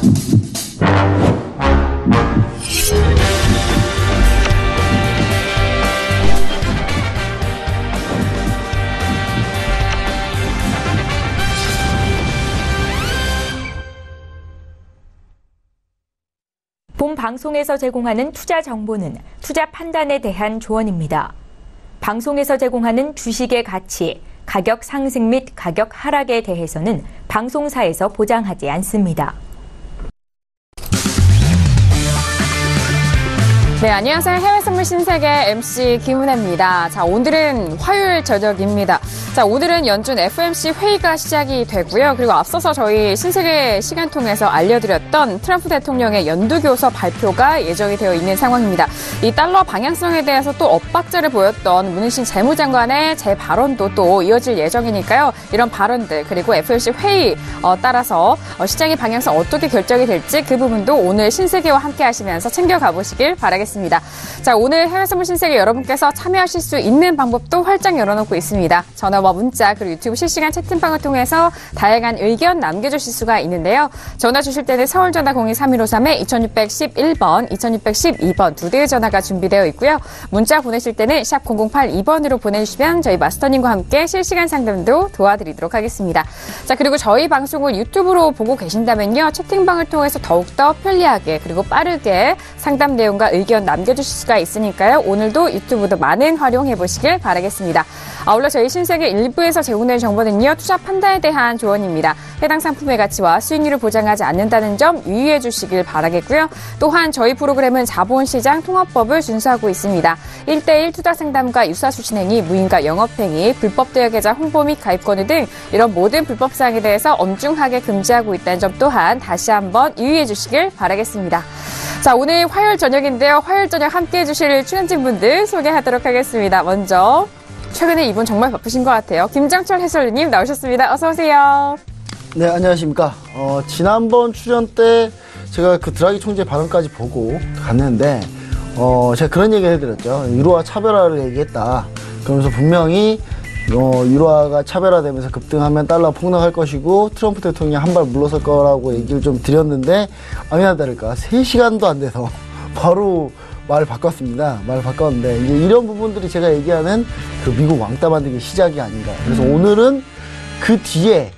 본 방송에서 제공하는 투자 정보는 투자 판단에 대한 조언입니다. 방송에서 제공하는 주식의 가치, 가격 상승 및 가격 하락에 대해서는 방송사에서 보장하지 않습니다. 네, 안녕하세요. 해외선물 신세계 MC 김은혜입니다. 자, 오늘은 화요일 저녁입니다. 자, 오늘은 연준 FOMC 회의가 시작이 되고요. 그리고 앞서서 저희 신세계 시간 통해서 알려드렸던 트럼프 대통령의 연두교서 발표가 예정이 되어 있는 상황입니다. 이 달러 방향성에 대해서 또 엇박자를 보였던 문희신 재무장관의 재발언도 또 이어질 예정이니까요. 이런 발언들 그리고 FOMC 회의 따라서 시장의 방향성 어떻게 결정이 될지 그 부분도 오늘 신세계와 함께 하시면서 챙겨가 보시길 바라겠습니다. 자, 오늘 해외선물 신세계 여러분께서 참여하실 수 있는 방법도 활짝 열어놓고 있습니다. 전화와 문자 그리고 유튜브 실시간 채팅방을 통해서 다양한 의견 남겨주실 수가 있는데요. 전화 주실 때는 서울 전화 02-3153-2611번, 2612번 두 대의 전화가 준비되어 있고요. 문자 보내실 때는 샵 0082번으로 보내주시면 저희 마스터님과 함께 실시간 상담도 도와드리도록 하겠습니다. 자, 그리고 저희 방송을 유튜브로 보고 계신다면요. 채팅방을 통해서 더욱더 편리하게 그리고 빠르게 상담 내용과 의견 남겨주실 수가 있으니까요. 오늘도 유튜브도 많은 활용해보시길 바라겠습니다. 아울러 저희 신세계 일부에서 제공된 정보는요. 투자 판단에 대한 조언입니다. 해당 상품의 가치와 수익률을 보장하지 않는다는 점 유의해 주시길 바라겠고요. 또한 저희 프로그램은 자본시장 통합법을 준수하고 있습니다. 1:1 투자 상담과 유사수신행위, 무인가 영업행위, 불법 대여계좌 홍보 및 가입 권유 등 이런 모든 불법 사항에 대해서 엄중하게 금지하고 있다는 점 또한 다시 한번 유의해 주시길 바라겠습니다. 자, 오늘 화요일 저녁인데요. 화요일 저녁 함께해 주실 출연진분들 소개하도록 하겠습니다. 먼저 최근에 이분 정말 바쁘신 것 같아요. 김장철 해설위원님 나오셨습니다. 어서 오세요. 네, 안녕하십니까. 지난번 출연 때 제가 그 드라기 총재 발언까지 보고 갔는데 제가 그런 얘기를 해드렸죠. 유로화 차별화를 얘기했다. 그러면서 분명히 유로화가 차별화되면서 급등하면 달러가 폭락할 것이고 트럼프 대통령이 한 발 물러설 거라고 얘기를 좀 드렸는데 아니나 다를까 3시간도 안 돼서 바로 말을 바꿨습니다. 말을 바꿨는데 이제 이런 부분들이 제가 얘기하는 그 미국 왕따 만들기 시작이 아닌가. 그래서 오늘은 그 뒤에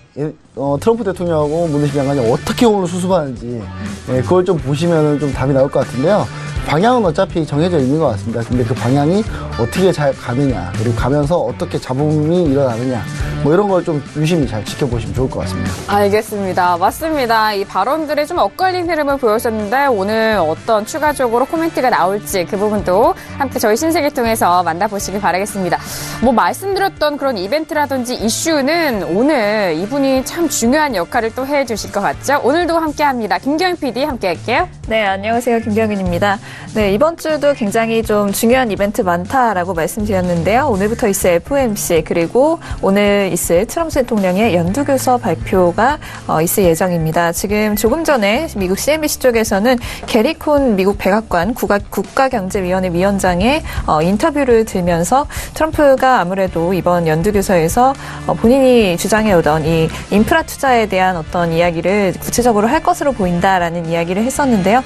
트럼프 대통령하고 문희신 장관이 어떻게 오늘 수습하는지 그걸 좀 보시면 좀 답이 나올 것 같은데요. 방향은 어차피 정해져 있는 것 같습니다. 근데 그 방향이 어떻게 잘 가느냐, 그리고 가면서 어떻게 잡음이 일어나느냐, 뭐 이런 걸 좀 유심히 잘 지켜보시면 좋을 것 같습니다. 알겠습니다. 맞습니다. 이 발언들이 좀 엇갈린 흐름을 보였었는데 오늘 어떤 추가적으로 코멘트가 나올지 그 부분도 함께 저희 신세계 통해서 만나보시길 바라겠습니다. 뭐 말씀드렸던 그런 이벤트라든지 이슈는 오늘 이분이 참 중요한 역할을 또 해주실 것 같죠? 오늘도 함께합니다. 김경윤 PD 함께할게요. 네, 안녕하세요. 김경윤입니다. 네, 이번 주도 굉장히 좀 중요한 이벤트 많다라고 말씀드렸는데요. 오늘부터 있을 FOMC 그리고 오늘 있을 트럼프 대통령의 연두교서 발표가 있을 예정입니다. 지금 조금 전에 미국 CNBC 쪽에서는 게리 콘 미국 백악관 국가경제위원회 위원장의 인터뷰를 들면서 트럼프가 아무래도 이번 연두교서에서 본인이 주장해오던 이 인프라 투자에 대한 어떤 이야기를 구체적으로 할 것으로 보인다라는 이야기를 했었는데요.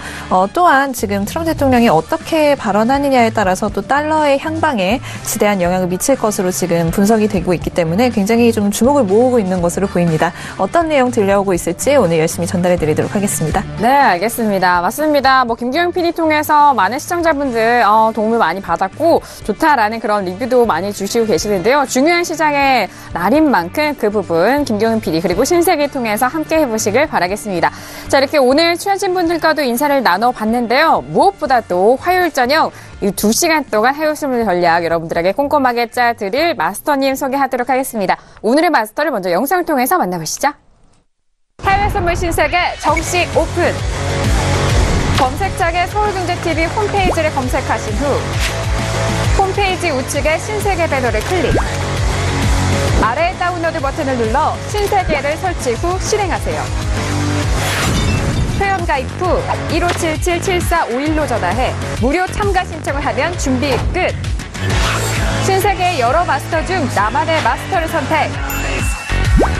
또한 지금 트럼프 대통령이 어떻게 발언하느냐에 따라서 또 달러의 향방에 지대한 영향을 미칠 것으로 지금 분석이 되고 있기 때문에 굉장히 좀 주목을 모으고 있는 것으로 보입니다. 어떤 내용 들려오고 있을지 오늘 열심히 전달해드리도록 하겠습니다. 네, 알겠습니다. 맞습니다. 김경윤 PD 통해서 많은 시청자분들 도움을 많이 받았고 좋다라는 그런 리뷰도 많이 주시고 계시는데요. 중요한 시장의 날인 만큼 그 부분 김경윤 PD 그리고 신세계 통해서 함께 해보시길 바라겠습니다. 자, 이렇게 오늘 출연진분들과도 인사를 나눠봤는데요. 무엇보다도 화요일 저녁 이 2시간 동안 해외선물 전략 여러분들에게 꼼꼼하게 짜드릴 마스터님 소개하도록 하겠습니다. 오늘의 마스터를 먼저 영상을 통해서 만나보시죠. 해외선물 신세계 정식 오픈! 검색창에 서울경제TV 홈페이지를 검색하신 후 홈페이지 우측에 신세계 배너를 클릭. 아래 다운로드 버튼을 눌러 신세계를 설치 후 실행하세요. 회원가입 후 1577-7451로 전화해 무료 참가 신청을 하면 준비 끝! 신세계의 여러 마스터 중 나만의 마스터를 선택!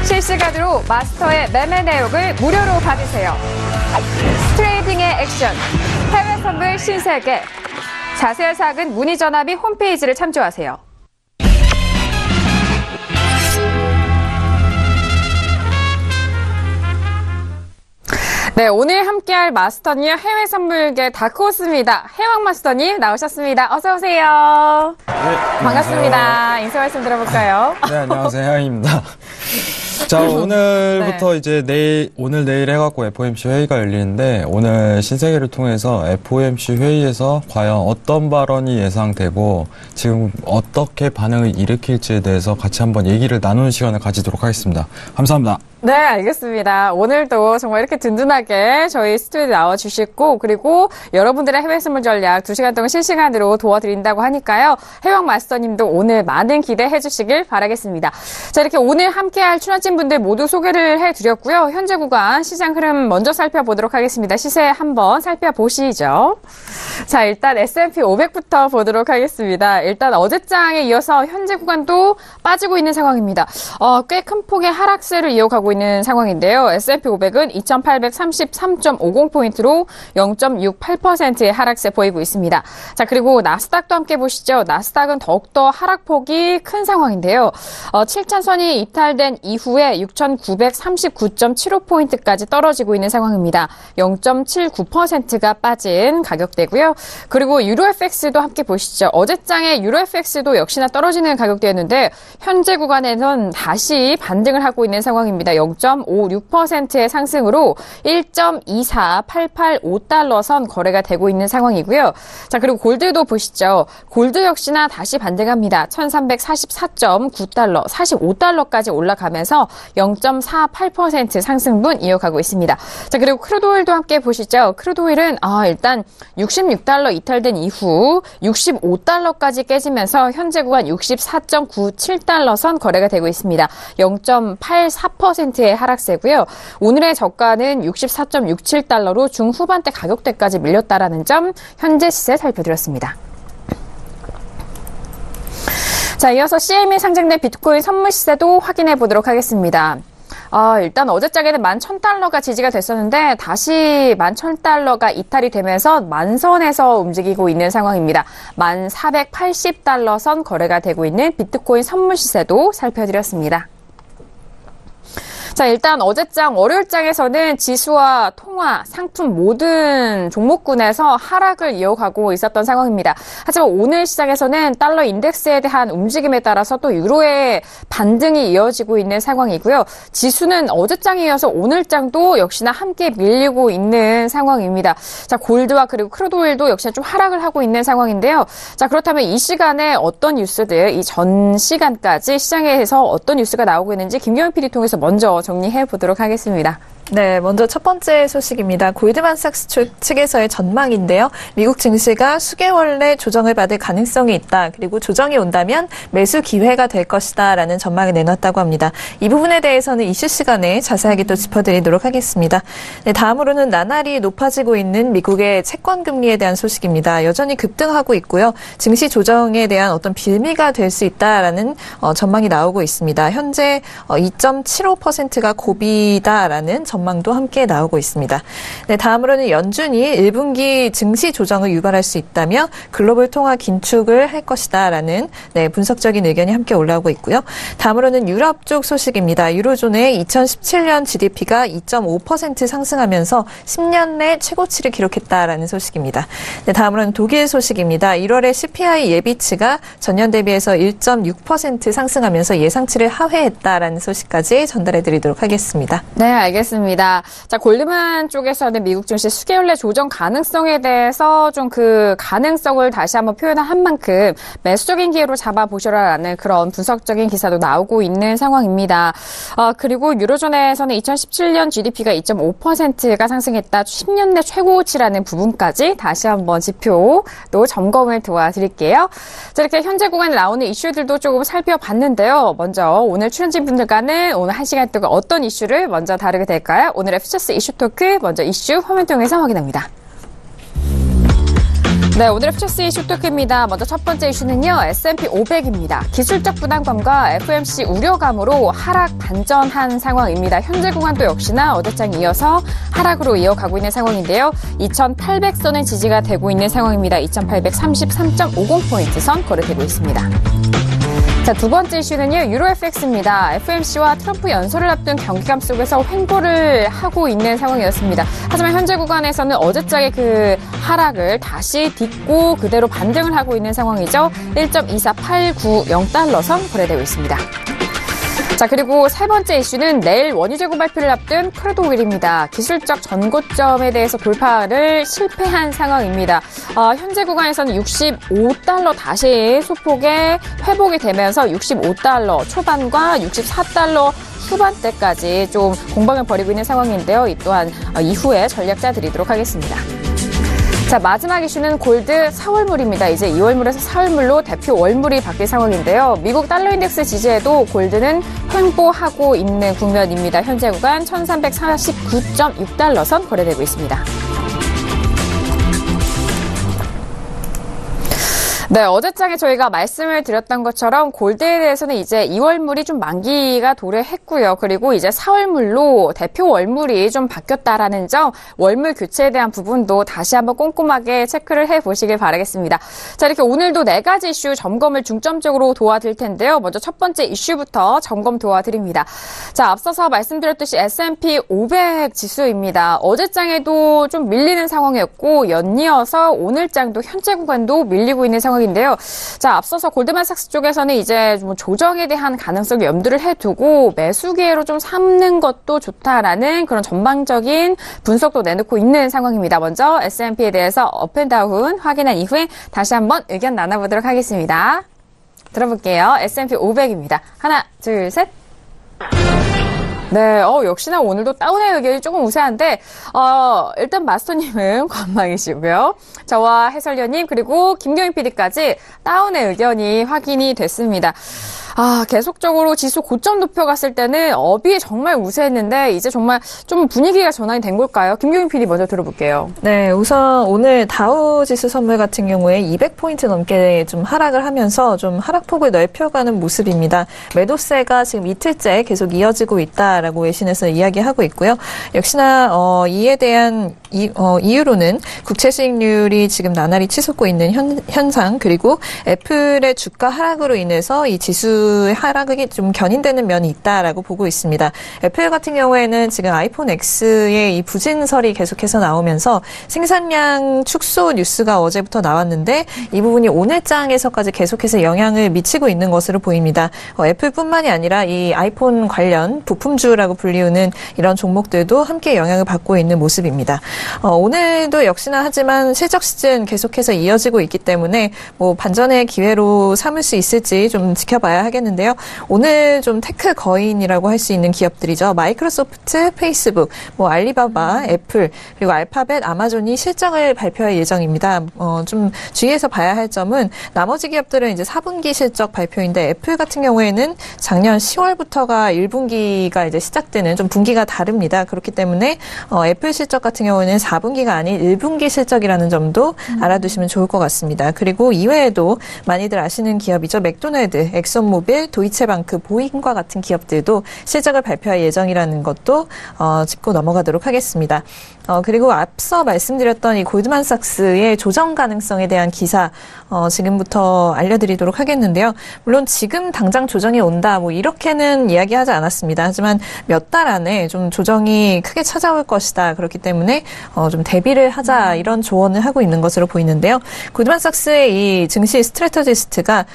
실시간으로 마스터의 매매 내역을 무료로 받으세요. 트레이딩의 액션, 해외 선물 신세계. 자세한 사항은 문의 전화 및 홈페이지를 참조하세요. 네, 오늘 함께할 마스터님 해외 선물계 다크호스입니다. 해왕 마스터님 나오셨습니다. 어서 오세요. 네, 반갑습니다. 인사 말씀 들어볼까요? 네, 안녕하세요. 해왕입니다. 자, 오늘부터 이제 오늘 내일 해갖고 FOMC 회의가 열리는데, 오늘 신세계를 통해서 FOMC 회의에서 과연 어떤 발언이 예상되고, 지금 어떻게 반응을 일으킬지에 대해서 같이 한번 얘기를 나누는 시간을 가지도록 하겠습니다. 감사합니다. 네, 알겠습니다. 오늘도 정말 이렇게 든든하게 저희 스튜디오에 나와주시고, 그리고 여러분들의 해외 선물 전략 2시간 동안 실시간으로 도와드린다고 하니까요. 해왕 마스터님도 오늘 많은 기대해 주시길 바라겠습니다. 자, 이렇게 오늘 함께할 출연진 분들 모두 소개를 해드렸고요. 현재 구간 시장 흐름 먼저 살펴보도록 하겠습니다. 시세 한번 살펴보시죠. 자, 일단 S&P 500부터 보도록 하겠습니다. 일단 어제장에 이어서 현재 구간도 빠지고 있는 상황입니다. 꽤 큰 폭의 하락세를 이어가고 있는 상황인데요. S&P 500은 2,833.50포인트로 0.68%의 하락세 보이고 있습니다. 자, 그리고 나스닥도 함께 보시죠. 나스닥은 더욱더 하락폭이 큰 상황인데요. 7,000선이 이탈된 이후에 6,939.75포인트까지 떨어지고 있는 상황입니다. 0.79%가 빠진 가격대고요. 그리고 유로FX도 함께 보시죠. 어제장에 유로FX도 역시나 떨어지는 가격대였는데 현재 구간에는 다시 반등을 하고 있는 상황입니다. 0.56%의 상승으로 1.24885달러 선 거래가 되고 있는 상황이고요. 자, 그리고 골드도 보시죠. 골드 역시나 다시 반등합니다. 1344.9달러, 45달러까지 올라가면서 0.48% 상승분 이어가고 있습니다. 자, 그리고 크루드오일도 함께 보시죠. 크루드오일은 일단 66달러 이탈된 이후 65달러까지 깨지면서 현재 구간 64.97달러 선 거래가 되고 있습니다. 0.84%의 하락세고요. 오늘의 저가는 64.67달러로 중후반대 가격대까지 밀렸다라는 점 현재 시세 살펴드렸습니다. 자, 이어서 CME 상장된 비트코인 선물 시세도 확인해 보도록 하겠습니다. 일단 어제장에는 11,000달러가 지지가 됐었는데 다시 11,000달러가 이탈이 되면서 만선에서 움직이고 있는 상황입니다. 1,480달러 선 거래가 되고 있는 비트코인 선물 시세도 살펴드렸습니다. 자, 일단 어제장 월요일장에서는 지수와 통화, 상품 모든 종목군에서 하락을 이어가고 있었던 상황입니다. 하지만 오늘 시장에서는 달러 인덱스에 대한 움직임에 따라서 또 유로의 반등이 이어지고 있는 상황이고요. 지수는 어제장에 이어서 오늘장도 역시나 함께 밀리고 있는 상황입니다. 자, 골드와 그리고 크루드오일도 역시나 좀 하락을 하고 있는 상황인데요. 자, 그렇다면 이 시간에 어떤 뉴스들, 이 전 시간까지 시장에서 어떤 뉴스가 나오고 있는지 김경현 PD 통해서 먼저 정리해 보도록 하겠습니다. 네, 먼저 첫 번째 소식입니다. 골드만삭스 측에서의 전망인데요. 미국 증시가 수개월 내 조정을 받을 가능성이 있다. 그리고 조정이 온다면 매수 기회가 될 것이다. 라는 전망을 내놨다고 합니다. 이 부분에 대해서는 이슈 시간에 자세하게 또 짚어드리도록 하겠습니다. 네, 다음으로는 나날이 높아지고 있는 미국의 채권 금리에 대한 소식입니다. 여전히 급등하고 있고요. 증시 조정에 대한 어떤 빌미가 될 수 있다라는 전망이 나오고 있습니다. 현재 2.75%가 고비다라는 전망도 함께 나오고 있습니다. 네, 다음으로는 연준이 1분기 증시 조정을 유발할 수 있다며 글로벌 통화 긴축을 할 것이다라는 분석적인 의견이 함께 올라오고 있고요. 다음으로는 유럽 쪽 소식입니다. 유로존의 2017년 GDP가 2.5% 상승하면서 10년 내 최고치를 기록했다라는 소식입니다. 네, 다음으로는 독일 소식입니다. 1월에 CPI 예비치가 전년 대비해서 1.6% 상승하면서 예상치를 하회했다라는 소식까지 전달해드리도록 하겠습니다. 네, 알겠습니다. 자, 골드만 쪽에서는 미국 증시 수개월 내 조정 가능성에 대해서 좀 그 가능성을 다시 한번 표현한 만큼 매수적인 기회로 잡아보셔라라는 그런 분석적인 기사도 나오고 있는 상황입니다. 그리고 유로존에서는 2017년 GDP가 2.5%가 상승했다. 10년 내 최고치라는 부분까지 다시 한번 지표도 점검을 도와드릴게요. 자, 이렇게 현재 구간에 나오는 이슈들도 조금 살펴봤는데요. 먼저 오늘 출연진 분들과는 오늘 1시간 동안 어떤 이슈를 먼저 다루게 될까요? 오늘의 퓨처스 이슈 토크 먼저 이슈 화면 통해서 확인합니다. 네, 오늘의 퓨처스 이슈 토크입니다. 먼저 첫 번째 이슈는요, S&P 500입니다. 기술적 부담감과 FOMC 우려감으로 하락 반전한 상황입니다. 현재 구간도 역시나 어제장 이어서 하락으로 이어가고 있는 상황인데요. 2,800선의 지지가 되고 있는 상황입니다. 2,833.50포인트 선 거래되고 있습니다. 자, 두 번째 이슈는요, 유로 FX입니다. FOMC와 트럼프 연설을 앞둔 경기감 속에서 횡보를 하고 있는 상황이었습니다. 하지만 현재 구간에서는 어제장의 그 하락을 다시 딛고 그대로 반등을 하고 있는 상황이죠. 1.24890달러 선 거래되고 있습니다. 자, 그리고 세 번째 이슈는 내일 원유 재고 발표를 앞둔 크루드 오일입니다. 기술적 전고점에 대해서 돌파를 실패한 상황입니다. 현재 구간에서는 65달러 다시 소폭의 회복이 되면서 65달러 초반과 64달러 후반대까지 좀 공방을 벌이고 있는 상황인데요. 이 또한 이후에 전략 짜드리도록 하겠습니다. 자, 마지막 이슈는 골드 4월물입니다. 이제 2월물에서 4월물로 대표 월물이 바뀔 상황인데요. 미국 달러 인덱스 지지에도 골드는 횡보하고 있는 국면입니다. 현재 구간 1349.6달러 선 거래되고 있습니다. 네, 어제장에 저희가 말씀을 드렸던 것처럼 골드에 대해서는 이제 2월물이 좀 만기가 도래했고요. 그리고 이제 4월물로 대표 월물이 좀 바뀌었다라는 점, 월물 교체에 대한 부분도 다시 한번 꼼꼼하게 체크를 해보시길 바라겠습니다. 자, 이렇게 오늘도 4가지 이슈 점검을 중점적으로 도와드릴 텐데요. 먼저 첫 번째 이슈부터 점검 도와드립니다. 자, 앞서서 말씀드렸듯이 S&P 500 지수입니다. 어제장에도 좀 밀리는 상황이었고 연이어서 오늘장도 현재 구간도 밀리고 있는 상황입니다. 인데요. 자, 앞서서 골드만삭스 쪽에서는 이제 좀 조정에 대한 가능성을 염두를 해두고 매수 기회로 좀 삼는 것도 좋다라는 그런 전방적인 분석도 내놓고 있는 상황입니다. 먼저 S&P에 대해서 업앤다운 확인한 이후에 다시 한번 의견 나눠보도록 하겠습니다. 들어볼게요. S&P 500입니다. 하나, 둘, 셋. 네, 역시나 오늘도 다운의 의견이 조금 우세한데, 일단 마스터님은 관망이시고요. 저와 해설위원님, 그리고 김경인 PD까지 다운의 의견이 확인이 됐습니다. 계속적으로 지수 고점 높여갔을 때는 업이 정말 우세했는데 이제 정말 좀 분위기가 전환이 된 걸까요? 김경인 PD 먼저 들어볼게요. 네, 우선 오늘 다우 지수 선물 같은 경우에 200포인트 넘게 좀 하락을 하면서 좀 하락폭을 넓혀가는 모습입니다. 매도세가 지금 이틀째 계속 이어지고 있다라고 외신에서 이야기하고 있고요. 역시나 이에 대한 이유로는 국채 수익률이 지금 나날이 치솟고 있는 현상, 그리고 애플의 주가 하락으로 인해서 이 지수 하락이 좀 견인되는 면이 있다라고 보고 있습니다. 애플 같은 경우에는 지금 아이폰 X의 이 부진설이 계속해서 나오면서 생산량 축소 뉴스가 어제부터 나왔는데 이 부분이 오늘장에서까지 계속해서 영향을 미치고 있는 것으로 보입니다. 애플뿐만이 아니라 이 아이폰 관련 부품주라고 불리우는 이런 종목들도 함께 영향을 받고 있는 모습입니다. 오늘도 역시나 하지만 실적 시즌 계속해서 이어지고 있기 때문에 뭐 반전의 기회로 삼을 수 있을지 좀 지켜봐야 하겠는데요. 오늘 좀 테크 거인이라고 할 수 있는 기업들이죠. 마이크로소프트, 페이스북, 뭐 알리바바, 애플, 그리고 알파벳, 아마존이 실적을 발표할 예정입니다. 좀 주의해서 봐야 할 점은 나머지 기업들은 이제 4분기 실적 발표인데 애플 같은 경우에는 작년 10월부터가 1분기가 이제 시작되는 좀 분기가 다릅니다. 그렇기 때문에 애플 실적 같은 경우는 4분기가 아닌 1분기 실적이라는 점도 알아두시면 좋을 것 같습니다. 그리고 이외에도 많이들 아시는 기업이죠. 맥도날드, 엑선모빌, 도이체방크, 보잉과 같은 기업들도 실적을 발표할 예정이라는 것도 짚고 넘어가도록 하겠습니다. 그리고 앞서 말씀드렸던 이 골드만삭스의 조정 가능성에 대한 기사 지금부터 알려드리도록 하겠는데요. 물론 지금 당장 조정이 온다 뭐 이렇게는 이야기하지 않았습니다. 하지만 몇 달 안에 좀 조정이 크게 찾아올 것이다. 그렇기 때문에 좀 대비를 하자 이런 조언을 하고 있는 것으로 보이는데요. 골드만삭스의 이 증시 스트래터지스트가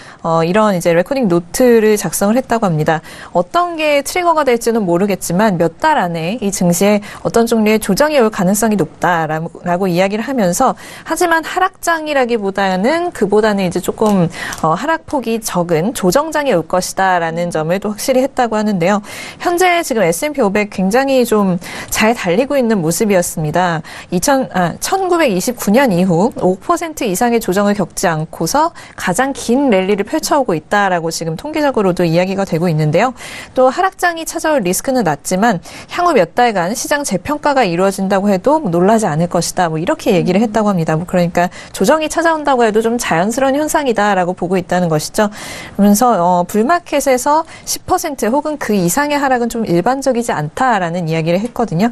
이런 이제 레코딩 노트를 작성을 했다고 합니다. 어떤 게 트리거가 될지는 모르겠지만 몇 달 안에 이 증시에 어떤 종류의 조정이 올 가능성이 높다라고 이야기를 하면서 하지만 하락장이라기보다는 그보다는 이제 조금 하락폭이 적은 조정장이 올 것이다라는 점을 또 확실히 했다고 하는데요. 현재 지금 S&P 500 굉장히 좀 잘 달리고 있는 모습이었습니다. 1929년 이후 5% 이상의 조정을 겪지 않고서 가장 긴 랠리를 펼쳐오고 있다라고 지금 통계적으로도 이야기가 되고 있는데요. 또 하락장이 찾아올 리스크는 낮지만 향후 몇 달간 시장 재평가가 이루어진다고 해도 놀라지 않을 것이다. 이렇게 얘기를 했다고 합니다. 그러니까 조정이 찾아온다고 해도 좀 자연스러운 현상이다라고 보고 있다는 것이죠. 그러면서 불마켓에서 10% 혹은 그 이상의 하락은 좀 일반적이지 않다라는 이야기를 했거든요.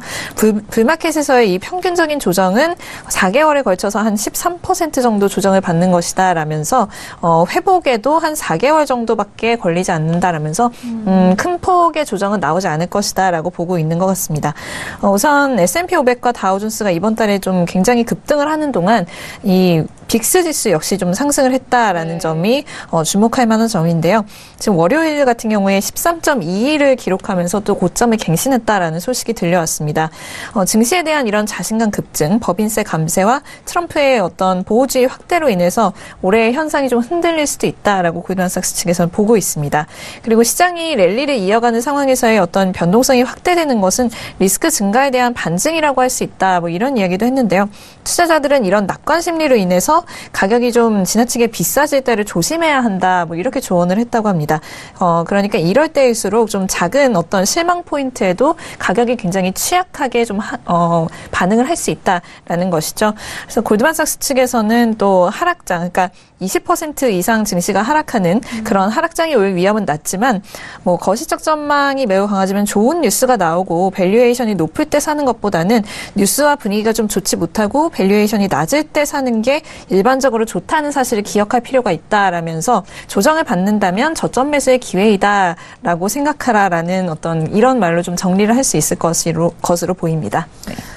불마켓에서의 이 평균적인 조정은 4개월에 걸쳐서 한 13% 정도 조정을 받는 것이다 라면서 회복에도 한 4개월 정도밖에 걸리지 않는다라면서 큰 폭의 조정은 나오지 않을 것이다 라고 보고 있는 것 같습니다. 우선 S&P 500과 다우존스가 이번 달에 좀 굉장히 급등을 하는 동안 이 빅스 지수 역시 좀 상승을 했다라는 점이 주목할 만한 점인데요. 지금 월요일 같은 경우에 13.22를 기록하면서 또 고점을 갱신했다라는 소식이 들려왔습니다. 증시에 대한 이런 자신감 급증, 법인세 감세와 트럼프의 어떤 보호주의 확대로 인해서 올해의 현상이 좀 흔들릴 수도 있다라고 골드만삭스 측에서는 보고 있습니다. 그리고 시장이 랠리를 이어가는 상황에서의 어떤 변동성이 확대되는 것은 리스크 증가에 대한 반증이라고 할 수 있다. 이런 이야기도 했는데요. 투자자들은 이런 낙관 심리로 인해서 가격이 좀 지나치게 비싸질 때를 조심해야 한다. 이렇게 조언을 했다고 합니다. 그러니까 이럴 때일수록 좀 작은 어떤 실망 포인트에도 가격이 굉장히 취약하게 좀 반응을 할 수 있다라는 것이죠. 그래서 골드만삭스 측에서는 또 하락장, 그러니까 20% 이상 증시가 하락하는 그런 하락장이 올 위험은 낮지만 거시적 전망이 매우 강하지만 좋은 뉴스가 나오고 밸류에이션이 높을 때 사는 것보다는 뉴스와 분위기가 좀 좋지 못하고 밸류에이션이 낮을 때 사는 게 일반적으로 좋다는 사실을 기억할 필요가 있다라면서 조정을 받는다면 저점 매수의 기회이다라고 생각하라라는 어떤 이런 말로 좀 정리를 할 수 있을 것으로 보입니다.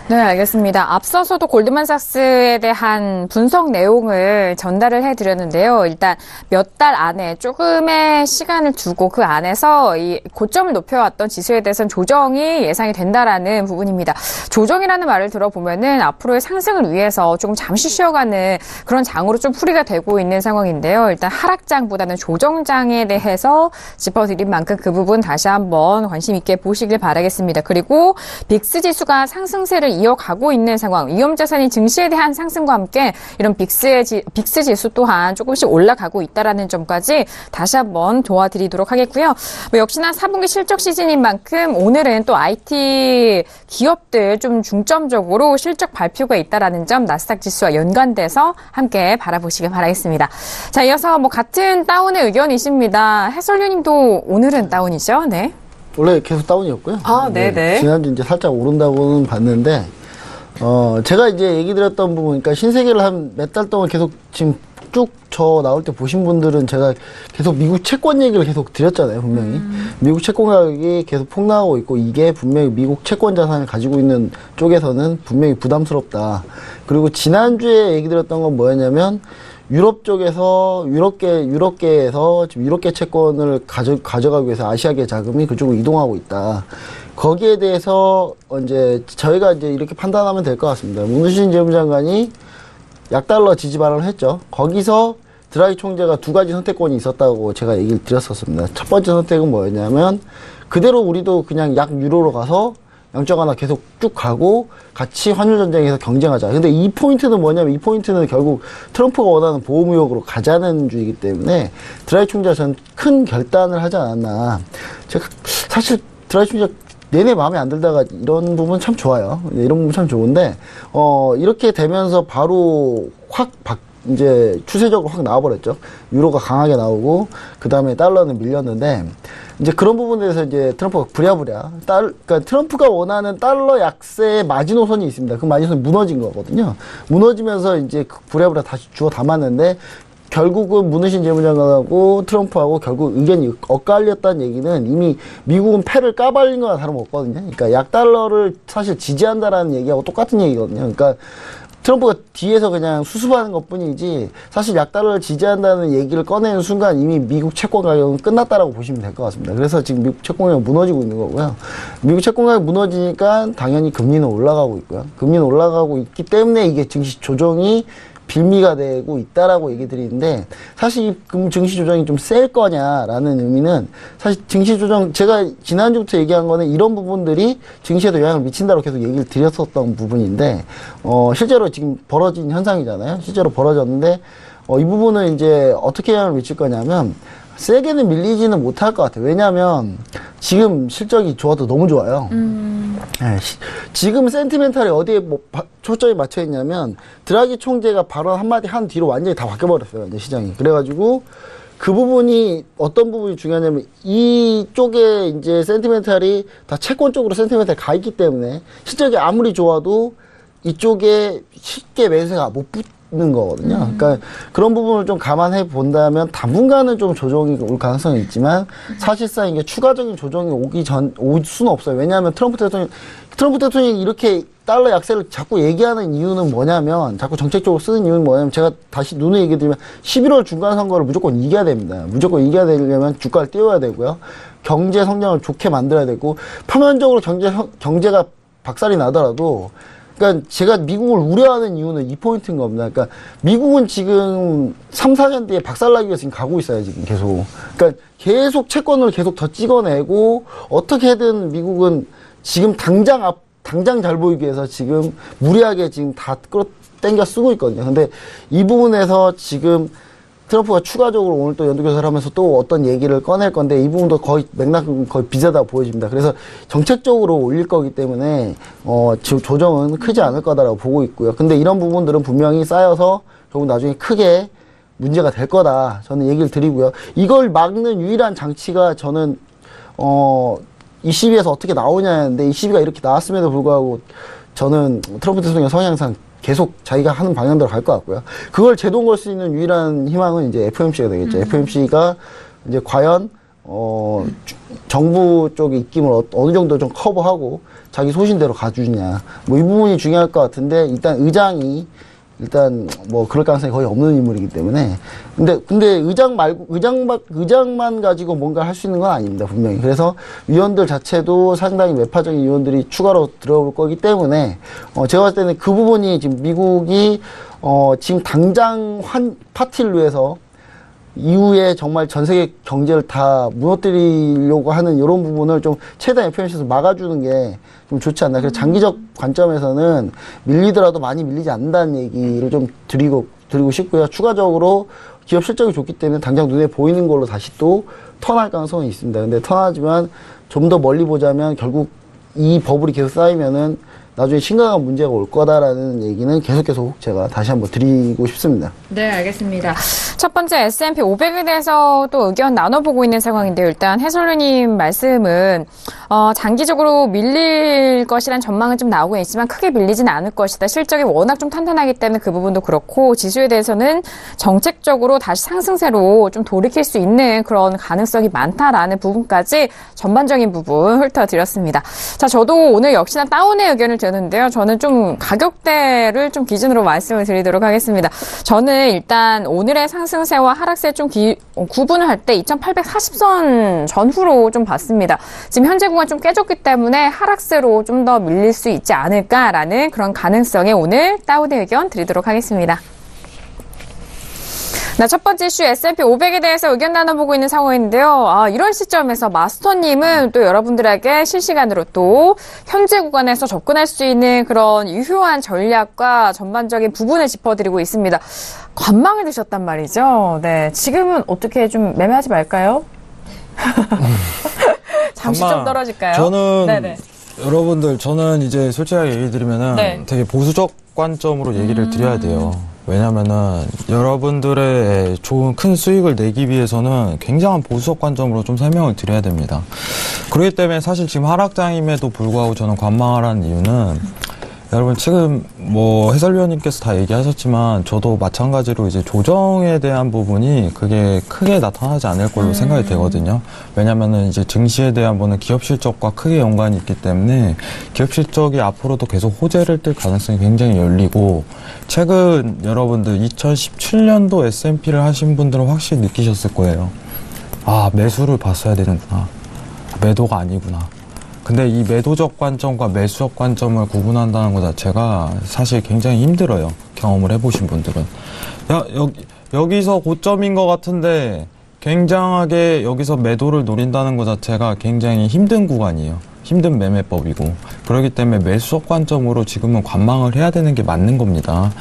네, 알겠습니다. 앞서서도 골드만삭스에 대한 분석 내용을 전달을 해드렸는데요. 일단 몇 달 안에 조금의 시간을 두고 그 안에서 이 고점을 높여왔던 지수에 대해서는 조정이 예상이 된다라는 부분입니다. 조정이라는 말을 들어보면은 앞으로의 상승을 위해서 조금 잠시 쉬어가는 그런 장으로 좀 풀이가 되고 있는 상황인데요. 일단 하락장보다는 조정장에 대해서 짚어드린 만큼 그 부분 다시 한번 관심 있게 보시길 바라겠습니다. 그리고 빅스 지수가 상승세를 이어가고 있는 상황, 위험자산이 증시에 대한 상승과 함께 이런 빅스 지수 또한 조금씩 올라가고 있다라는 점까지 다시 한번 도와드리도록 하겠고요. 역시나 4분기 실적 시즌인 만큼 오늘은 또 IT 기업들 좀 중점적으로 실적 발표가 있다라는 점 나스닥 지수와 연관돼서 함께 바라보시길 바라겠습니다. 자, 이어서 같은 다운의 의견이십니다. 해설위원님도 오늘은 다운이죠? 네. 원래 계속 다운이었고요. 네네. 지난주 이제 살짝 오른다고는 봤는데, 제가 이제 얘기 드렸던 부분, 그러니까 신세계를 한 몇 달 동안 계속 지금 쭉 저 나올 때 보신 분들은 제가 계속 미국 채권 얘기를 계속 드렸잖아요, 분명히. 미국 채권 가격이 계속 폭락하고 있고, 이게 분명히 미국 채권 자산을 가지고 있는 쪽에서는 분명히 부담스럽다. 그리고 지난주에 얘기 드렸던 건 뭐였냐면, 유럽 쪽에서, 유럽계에서 지금 유럽계 채권을 가져가기 위해서 아시아계 자금이 그쪽으로 이동하고 있다. 거기에 대해서 이제 저희가 이제 이렇게 판단하면 될 것 같습니다. 문우신 재무장관이 약달러 지지 발언을 했죠. 거기서 드라기 총재가 두 가지 선택권이 있었다고 제가 얘기를 드렸었습니다. 첫 번째 선택은 뭐였냐면 그대로 우리도 그냥 약 유로로 가서 양적 완화 계속 쭉 가고 같이 환율 전쟁에서 경쟁하자. 근데 이 포인트는 뭐냐면 이 포인트는 결국 트럼프가 원하는 보호무역으로 가자는 주의이기 때문에 드라기 총재가 전 큰 결단을 하지 않았나. 제가 사실 드라기 총재 내내 마음에 안 들다가 이런 부분 참 좋아요. 이런 부분 참 좋은데 이렇게 되면서 바로 이제 추세적으로 확 나와버렸죠. 유로가 강하게 나오고 그 다음에 달러는 밀렸는데 이제 그런 부분에 대해서 이제 트럼프가 부랴부랴 그러니까 트럼프가 원하는 달러 약세의 마지노선이 있습니다. 그 마지노선이 무너진 거거든요. 무너지면서 이제 부랴부랴 다시 주워 담았는데 결국은 문우신 재무장관하고 트럼프하고 결국 의견이 엇갈렸다는 얘기는 이미 미국은 패를 까발린 거나 다름없거든요. 그러니까 약달러를 사실 지지한다라는 얘기하고 똑같은 얘기거든요. 그러니까 트럼프가 뒤에서 그냥 수습하는 것 뿐이지 사실 약달러를 지지한다는 얘기를 꺼내는 순간 이미 미국 채권 가격은 끝났다라고 보시면 될 것 같습니다. 그래서 지금 미국 채권 가격이 무너지고 있는 거고요. 미국 채권 가격이 무너지니까 당연히 금리는 올라가고 있고요. 금리는 올라가고 있기 때문에 이게 증시 조정이 빌미가 되고 있다라고 얘기 드리는데 사실 이 증시 조정이 좀 셀 거냐라는 의미는 사실 증시 조정 제가 지난주부터 얘기한 거는 이런 부분들이 증시에도 영향을 미친다고 계속 얘기를 드렸었던 부분인데 실제로 지금 벌어진 현상이잖아요. 실제로 벌어졌는데 이 부분은 이제 어떻게 영향을 미칠 거냐면 세게는 밀리지는 못할 것 같아요. 왜냐하면 지금 실적이 좋아도 너무 좋아요. 네, 지금 센티멘탈이 어디에 초점이 맞춰 있냐면 드라기 총재가 발언 한마디 한 뒤로 완전히 다 바뀌어버렸어요. 이제 시장이. 그래가지고 그 부분이 어떤 부분이 중요하냐면 이쪽에 이제 센티멘탈이 다 채권 쪽으로 센티멘탈이 가 있기 때문에 실적이 아무리 좋아도 이쪽에 쉽게 매수가 못 붙는 거거든요. 그러니까 그런 부분을 좀 감안해 본다면 당분간은 좀 조정이 올 가능성이 있지만 사실상 이게 추가적인 조정이 올 수는 없어요. 왜냐하면 트럼프 대통령이 이렇게 달러 약세를 자꾸 얘기하는 이유는 뭐냐면, 자꾸 정책적으로 쓰는 이유는 뭐냐면, 제가 다시 눈에 얘기 드리면 11월 중간 선거를 무조건 이겨야 됩니다. 무조건 이겨야 되려면 주가를 띄워야 되고요. 경제 성장을 좋게 만들어야 되고, 표면적으로 경제가 박살이 나더라도, 그러니까 제가 미국을 우려하는 이유는 이 포인트인 겁니다. 그러니까 미국은 지금 3, 4년 뒤에 박살나기 위해서 지금 가고 있어요, 지금 계속. 그러니까 계속 채권을 계속 더 찍어내고, 어떻게든 미국은 지금 당장 잘 보이기 위해서 지금 무리하게 지금 다 끌어당겨 쓰고 있거든요. 근데 이 부분에서 지금 트럼프가 추가적으로 오늘 또 연두교사를 하면서 또 어떤 얘기를 꺼낼 건데 이 부분도 거의 맥락은 거의 비슷하다고 보여집니다. 그래서 정책적으로 올릴 거기 때문에 지금 조정은 크지 않을 거다라고 보고 있고요. 근데 이런 부분들은 분명히 쌓여서 결국 나중에 크게 문제가 될 거다. 저는 얘기를 드리고요. 이걸 막는 유일한 장치가 저는 이 시비에서 어떻게 나오냐는데 이 시비가 이렇게 나왔음에도 불구하고 저는 트럼프 대통령 성향상 계속 자기가 하는 방향대로 갈 것 같고요. 그걸 제동 걸 수 있는 유일한 희망은 이제 FOMC가 되겠죠. FOMC가 이제 과연 정부 쪽의 입김을 어느 정도 좀 커버하고 자기 소신대로 가주냐. 뭐 이 부분이 중요할 것 같은데 일단 의장이 뭐 그럴 가능성이 거의 없는 인물이기 때문에 근데 의장만 가지고 뭔가 할 수 있는 건 아닙니다, 분명히. 그래서 위원들 자체도 상당히 매파적인 위원들이 추가로 들어올 거기 때문에 제가 봤을 때는 그 부분이 지금 미국이 지금 당장 파티를 위해서 이후에 정말 전 세계 경제를 다 무너뜨리려고 하는 이런 부분을 좀 최대한 FOMC에서 막아주는 게 좀 좋지 않나. 그래서 장기적 관점에서는 밀리더라도 많이 밀리지 않는다는 얘기를 좀 드리고 싶고요. 추가적으로 기업 실적이 좋기 때문에 당장 눈에 보이는 걸로 다시 또 턴할 가능성이 있습니다. 근데 턴하지만 좀 더 멀리 보자면 결국 이 버블이 계속 쌓이면은 나중에 심각한 문제가 올 거다라는 얘기는 계속 제가 다시 한번 드리고 싶습니다. 네, 알겠습니다. 첫 번째 S&P 500에 대해서 또 의견 나눠보고 있는 상황인데요. 일단 해설위님 말씀은 장기적으로 밀릴 것이란 전망은 좀 나오고 있지만 크게 밀리지는 않을 것이다. 실적이 워낙 좀 탄탄하기 때문에 그 부분도 그렇고 지수에 대해서는 정책적으로 다시 상승세로 좀 돌이킬 수 있는 그런 가능성이 많다라는 부분까지 전반적인 부분 훑어드렸습니다. 자, 저도 오늘 역시나 다운의 의견을 드렸는데요. 저는 좀 가격대를 좀 기준으로 말씀을 드리도록 하겠습니다. 저는 일단 오늘의 상승세와 하락세 좀 구분을 할 때 2840선 전후로 좀 봤습니다. 지금 현재 구간 좀 깨졌기 때문에 하락세로 좀 더 밀릴 수 있지 않을까라는 그런 가능성에 오늘 다운의 의견 드리도록 하겠습니다. 첫 번째 이슈 S&P 500에 대해서 의견 나눠보고 있는 상황인데요. 이런 시점에서 마스터님은 또 여러분들에게 실시간으로 또 현재 구간에서 접근할 수 있는 그런 유효한 전략과 전반적인 부분을 짚어드리고 있습니다. 관망을 드셨단 말이죠. 네, 지금은 어떻게 좀 매매하지 말까요? 잠시 좀 떨어질까요? 저는 여러분들 저는 이제 솔직하게 얘기 드리면은 되게 보수적 관점으로 얘기를 드려야 돼요. 왜냐면은 여러분들의 좋은 큰 수익을 내기 위해서는 굉장한 보수적 관점으로 좀 설명을 드려야 됩니다. 그렇기 때문에 사실 지금 하락장임에도 불구하고 저는 관망하라는 이유는 여러분 지금 뭐 해설위원님께서 다 얘기하셨지만 저도 마찬가지로 이제 조정에 대한 부분이 그게 크게 나타나지 않을 걸로 생각이 되거든요. 왜냐면은 이제 증시에 대한 거는 기업 실적과 크게 연관이 있기 때문에 기업 실적이 앞으로도 계속 호재를 뜰 가능성이 굉장히 열리고 최근 여러분들 2017년도 S&P를 하신 분들은 확실히 느끼셨을 거예요. 매수를 봤어야 되는구나. 매도가 아니구나. 근데 이 매도적 관점과 매수적 관점을 구분한다는 것 자체가 사실 굉장히 힘들어요. 경험을 해보신 분들은. 여기서 고점인 것 같은데 굉장하게 여기서 매도를 노린다는 것 자체가 굉장히 힘든 구간이에요. 힘든 매매법이고 그렇기 때문에 매수적 관점으로 지금은 관망을 해야 되는 게 맞는 겁니다.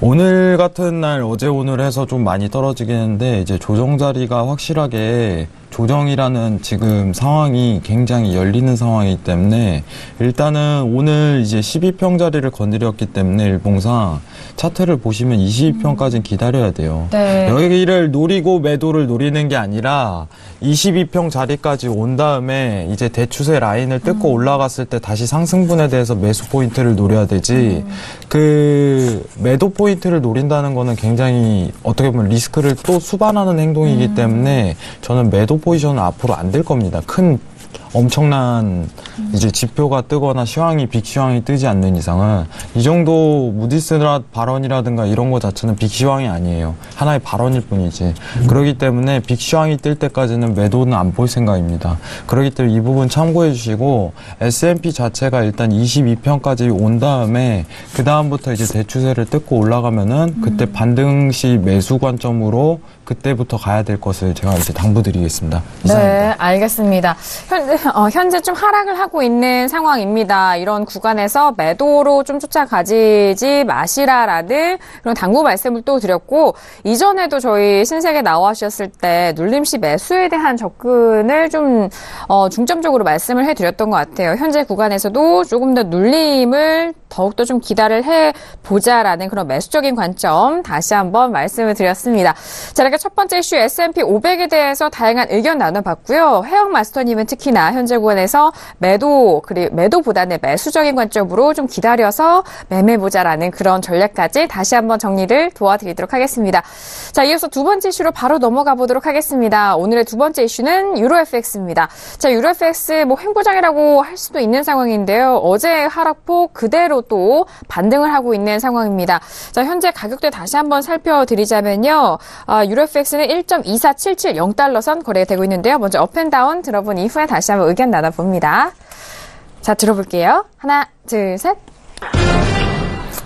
오늘 같은 날 어제 오늘 해서 좀 많이 떨어지긴 했는데 이제 조정 자리가 확실하게 조정이라는 지금 상황이 굉장히 열리는 상황이기 때문에 일단은 오늘 이제 12평 자리를 건드렸기 때문에 일봉상 차트를 보시면 22평까지는 기다려야 돼요. 네. 여기를 노리고 매도를 노리는 게 아니라 22평 자리까지 온 다음에 이제 대추세 라인을 뜯고 올라갔을 때 다시 상승분에 대해서 매수 포인트를 노려야 되지 그 매도 포인트를 노린다는 거는 굉장히 어떻게 보면 리스크를 또 수반하는 행동이기 때문에 저는 매도 포지션은 앞으로 안 될 겁니다. 큰 엄청난 이제 지표가 뜨거나 빅 시황이 뜨지 않는 이상은 이 정도 무디스 발언이라든가 이런 거 자체는 빅 시황이 아니에요. 하나의 발언일 뿐이지. 그렇기 때문에 빅 시황이 뜰 때까지는 매도는 안 볼 생각입니다. 그렇기 때문에 이 부분 참고해 주시고 S&P 자체가 일단 22평까지 온 다음에 그 다음부터 이제 대추세를 뜯고 올라가면은 그때 반등 시 매수 관점으로 그때부터 가야 될 것을 제가 이제 당부드리겠습니다. 이상입니다. 네, 알겠습니다. 현재 좀 하락을 하고 있는 상황입니다. 이런 구간에서 매도로 좀 쫓아가지 마시라라는 그런 당부 말씀을 또 드렸고, 이전에도 저희 신세계 나와주셨을 때 눌림시 매수에 대한 접근을 좀 중점적으로 말씀을 해드렸던 것 같아요. 현재 구간에서도 조금 더 눌림을 더욱더 좀 기다를 해보자라는 그런 매수적인 관점 다시 한번 말씀을 드렸습니다. 자, 이렇게 첫 번째 이슈 S&P 500에 대해서 다양한 의견 나눠봤고요. 회원 마스터님은 특히나 현재 구간에서 매도보다는 매수적인 관점으로 좀 기다려서 매매보자라는 그런 전략까지 다시 한번 정리를 도와드리도록 하겠습니다. 자, 이어서 두 번째 이슈로 바로 넘어가 보도록 하겠습니다. 오늘의 두 번째 이슈는 유로FX입니다. 자, 유로FX 횡보장이라고 할 수도 있는 상황인데요. 어제 하락폭 그대로 또 반등을 하고 있는 상황입니다. 자, 현재 가격대 다시 한번 살펴드리자면요. 유로FX는 1.24770 선 거래되고 있는데요. 먼저 업앤다운 들어본 이후에 다시 한번 의견 나눠봅니다. 자, 들어볼게요. 하나, 둘, 셋.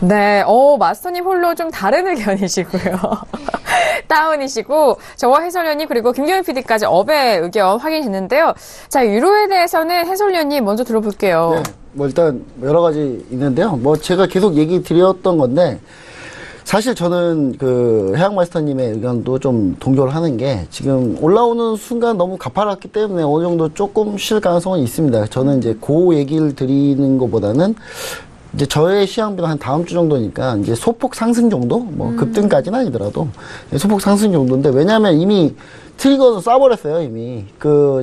네, 마스터님 홀로 좀 다른 의견이시고요. 다운이시고, 저와 해설위원님 그리고 김경현 PD까지 업의 의견 확인했는데요. 자, 유로에 대해서는 해설위원님 먼저 들어볼게요. 네, 뭐 일단 여러 가지 있는데요. 뭐 제가 계속 얘기 드렸던 건데, 사실 저는 그 해양마스터님의 의견도 좀 동조를 하는 게 지금 올라오는 순간 너무 가파랐기 때문에 어느 정도 조금 쉴 가능성은 있습니다. 저는 이제 그 얘기를 드리는 것보다는 이제 저의 시향비는 한 다음 주 정도니까 이제 소폭 상승 정도? 뭐 급등까지는 아니더라도 소폭 상승 정도인데 왜냐하면 이미 트리거는 쏴버렸어요, 이미.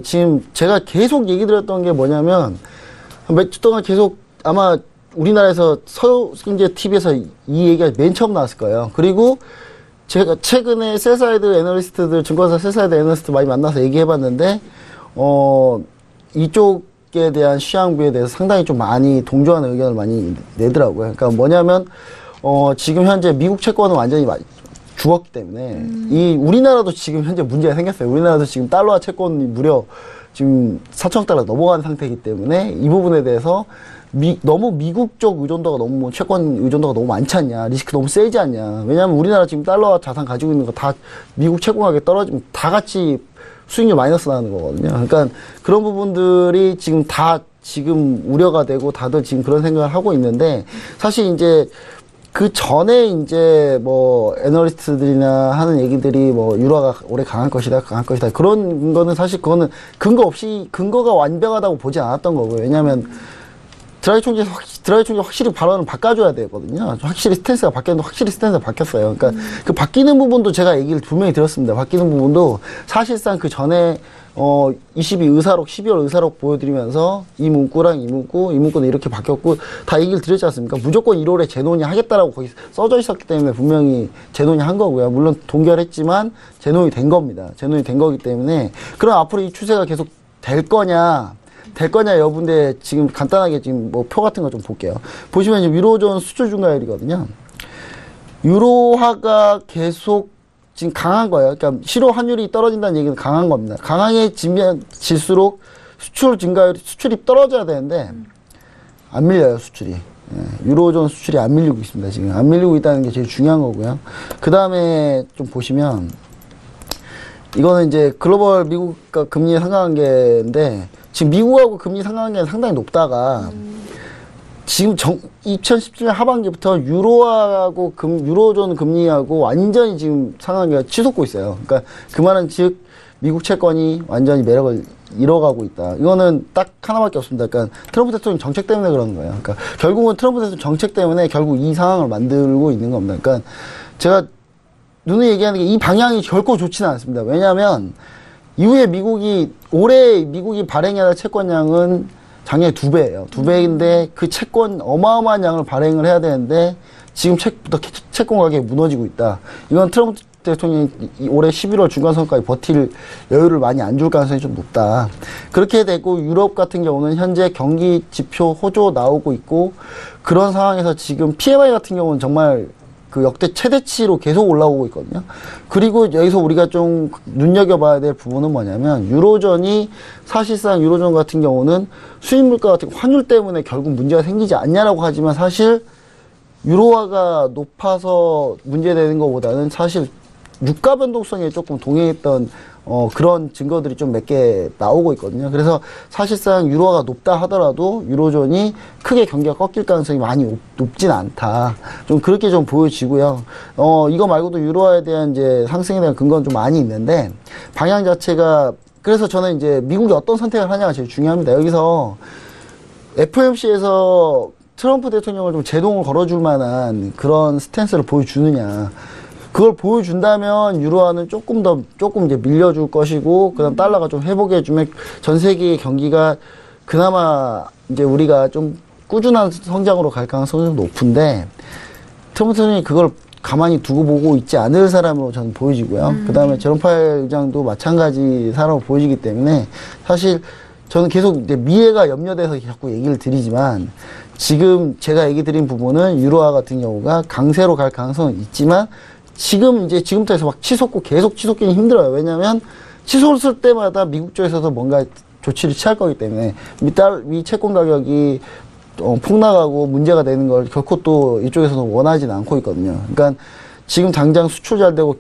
지금 제가 계속 얘기 드렸던 게 뭐냐면 몇 주 동안 계속 아마 우리나라에서 서울경제 TV에서 이 얘기가 맨 처음 나왔을 거예요. 그리고 제가 최근에 셀사이드 애널리스트들, 증권사 셀사이드 애널리스트 많이 만나서 얘기해봤는데, 이쪽에 대한 시향부에 대해서 상당히 좀 많이 동조하는 의견을 많이 내더라고요. 그러니까 뭐냐면, 지금 현재 미국 채권은 완전히 죽었기 때문에, 우리나라도 지금 현재 문제가 생겼어요. 우리나라도 지금 달러화 채권이 무려 지금 4천억 달러 넘어가는 상태이기 때문에 이 부분에 대해서 너무 미국 쪽 의존도가 너무 채권 의존도가 너무 많지 않냐, 리스크 너무 세지 않냐. 왜냐하면 우리나라 지금 달러와 자산 가지고 있는 거 다 미국 채권 가격 떨어지면 다 같이 수익률 마이너스 나는 거거든요. 그러니까 그런 부분들이 지금 우려가 되고 다들 지금 그런 생각을 하고 있는데 사실 이제 그 전에 이제 뭐 애널리스트들이나 하는 얘기들이 뭐 유로가 올해 강할 것이다 그런 거는 사실 그거는 근거가 완벽하다고 보지 않았던 거고요. 왜냐하면 드라기 총재 확실히 발언을 바꿔줘야 되거든요. 확실히 스탠스가 바뀌었는데 확실히 스탠스가 바뀌었어요. 그러니까 그 바뀌는 부분도 제가 얘기를 분명히 드렸습니다. 바뀌는 부분도 사실상 그 전에 22 의사록 12월 의사록 보여드리면서 이 문구는 이렇게 바뀌었고 다 얘기를 드렸지 않습니까? 무조건 1월에 재논의 하겠다라고 거기 써져 있었기 때문에 분명히 재논의 한 거고요. 물론 동결했지만 재논의 된 겁니다. 재논의 된 거기 때문에 그럼 앞으로 이 추세가 계속 될 거냐 여부인데 지금 간단하게 지금 뭐 표 같은 거 좀 볼게요. 보시면 지금 유로존 수출 중과율이거든요. 유로화가 계속 지금 강한 거예요. 그러니까 실효 환율이 떨어진다는 얘기는 강한 겁니다. 강해질수록 수출이 떨어져야 되는데 안 밀려요, 수출이. 예, 유로존 수출이 안 밀리고 있습니다. 지금 안 밀리고 있다는 게 제일 중요한 거고요. 그 다음에 좀 보시면 이거는 이제 글로벌 미국과 금리의 상관관계인데 지금 미국하고 금리 상관계가 상당히 높다가 지금 2017년 하반기부터 유로하고 유로존 금리하고 완전히 지금 상황이 치솟고 있어요. 그러니까 그 말은 즉 미국 채권이 완전히 매력을 잃어가고 있다. 이거는 딱 하나밖에 없습니다. 그러니까 트럼프 대통령 정책 때문에 그러는 거예요. 그러니까 결국은 트럼프 대통령 정책 때문에 결국 이 상황을 만들고 있는 겁니다. 그러니까 제가 누누이 얘기하는 게 이 방향이 결코 좋지는 않습니다. 왜냐하면 이후에 올해 미국이 발행해야 할 채권량은 작년에 2배예요. 2배인데 그 채권 어마어마한 양을 발행을 해야 되는데 지금 채권 가격이 무너지고 있다. 이건 트럼프 대통령이 올해 11월 중간선까지 버틸 여유를 많이 안 줄 가능성이 좀 높다. 그렇게 되고 유럽 같은 경우는 현재 경기 지표 호조 나오고 있고 그런 상황에서 지금 PMI 같은 경우는 정말 그 역대 최대치로 계속 올라오고 있거든요. 그리고 여기서 우리가 좀 눈여겨봐야 될 부분은 뭐냐면 유로존이 사실상 유로존 같은 경우는 수입 물가 같은 환율 때문에 결국 문제가 생기지 않냐라고 하지만 사실 유로화가 높아서 문제되는 것보다는 사실 유가 변동성에 조금 동의했던 그런 증거들이 좀 몇 개 나오고 있거든요. 그래서 사실상 유로화가 높다 하더라도 유로존이 크게 경기가 꺾일 가능성이 많이 높진 않다. 좀 그렇게 좀 보여지고요. 이거 말고도 유로화에 대한 이제 상승에 대한 근거는 좀 많이 있는데 방향 자체가 그래서 저는 이제 미국이 어떤 선택을 하냐가 제일 중요합니다. 여기서 FOMC에서 트럼프 대통령을 좀 제동을 걸어줄 만한 그런 스탠스를 보여주느냐. 그걸 보여준다면 유로화는 조금 이제 밀려줄 것이고, 그 다음 달러가 좀 회복해주면 전 세계의 경기가 그나마 이제 우리가 좀 꾸준한 성장으로 갈 가능성이 좀 높은데, 트럼프 대통령이 그걸 가만히 두고 보고 있지 않을 사람으로 저는 보여지고요. 그 다음에 제롬 파웰 의장도 마찬가지 사람으로 보여지기 때문에 사실 저는 계속 이제 미래가 염려돼서 자꾸 얘기를 드리지만 지금 제가 얘기 드린 부분은 유로화 같은 경우가 강세로 갈 가능성은 있지만 지금부터 해서 막 계속 치솟기는 힘들어요. 왜냐면 치솟을 때마다 미국 쪽에서도 뭔가 조치를 취할 거기 때문에 미 채권 가격이 폭락하고 문제가 되는 걸 결코 또 이쪽에서는 원하지는 않고 있거든요. 그러니까 지금 당장 수출 잘 되고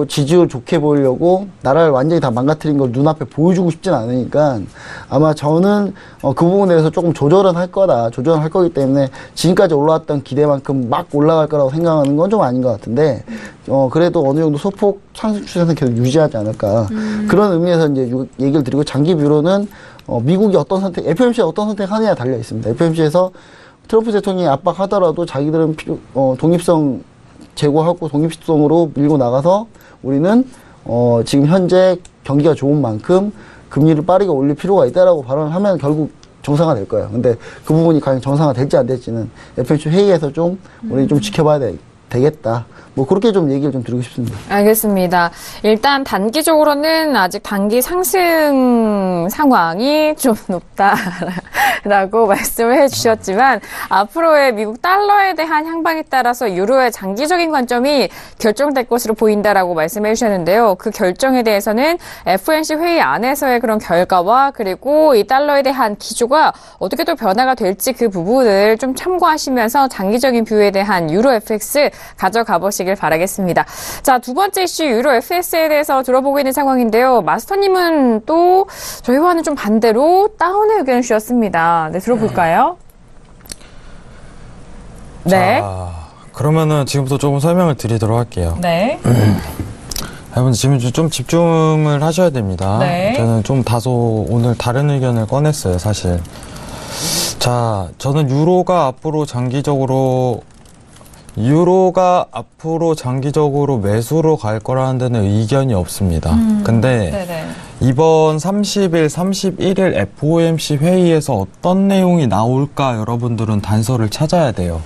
지지율 좋게 보이려고 나라를 완전히 다 망가뜨린 걸 눈앞에 보여주고 싶진 않으니까 아마 저는 그 부분에 대해서 조금 조절은 할 거기 때문에 지금까지 올라왔던 기대만큼 막 올라갈 거라고 생각하는 건 좀 아닌 것 같은데 그래도 어느 정도 소폭 상승 추세는 계속 유지하지 않을까 그런 의미에서 이제 얘기를 드리고 장기 뷰로는 미국이 FOMC에 어떤 선택하느냐에 달려 있습니다. FOMC에서 트럼프 대통령이 압박하더라도 자기들은 독립성 제고하고 독립성으로 밀고 나가서 우리는 지금 현재 경기가 좋은 만큼 금리를 빠르게 올릴 필요가 있다라고 발언을 하면 결국 정상화 될 거예요. 근데 그 부분이 과연 정상화 될지 안 될지는 FOMC 회의에서 좀 우리 좀 지켜봐야 되겠다. 뭐 그렇게 좀 얘기를 좀 드리고 싶습니다. 알겠습니다. 일단 단기적으로는 아직 단기 상승 상황이 좀 높다라고 말씀을 해주셨지만 앞으로의 미국 달러에 대한 향방에 따라서 유로의 장기적인 관점이 결정될 것으로 보인다라고 말씀해 주셨는데요. 그 결정에 대해서는 FOMC 회의 안에서의 그런 결과와 그리고 이 달러에 대한 기조가 어떻게 또 변화가 될지 그 부분을 좀 참고하시면서 장기적인 뷰에 대한 유로 FX 가져가 보시길 바라겠습니다. 자, 두 번째 이슈 유로 FX에 대해서 들어보고 있는 상황인데요. 마스터님은 또 저희와는 좀 반대로 다운의 의견을 주셨습니다. 네, 들어볼까요? 네. 자, 그러면은 지금부터 조금 설명을 드리도록 할게요. 네. 여러분 지금 좀 집중을 하셔야 됩니다. 네. 저는 좀 다소 오늘 다른 의견을 꺼냈어요, 사실. 자, 저는 유로가 앞으로 장기적으로 매수로 갈 거라는 데는 의견이 없습니다. 근데 네네. 이번 30일, 31일 FOMC 회의에서 어떤 내용이 나올까 여러분들은 단서를 찾아야 돼요.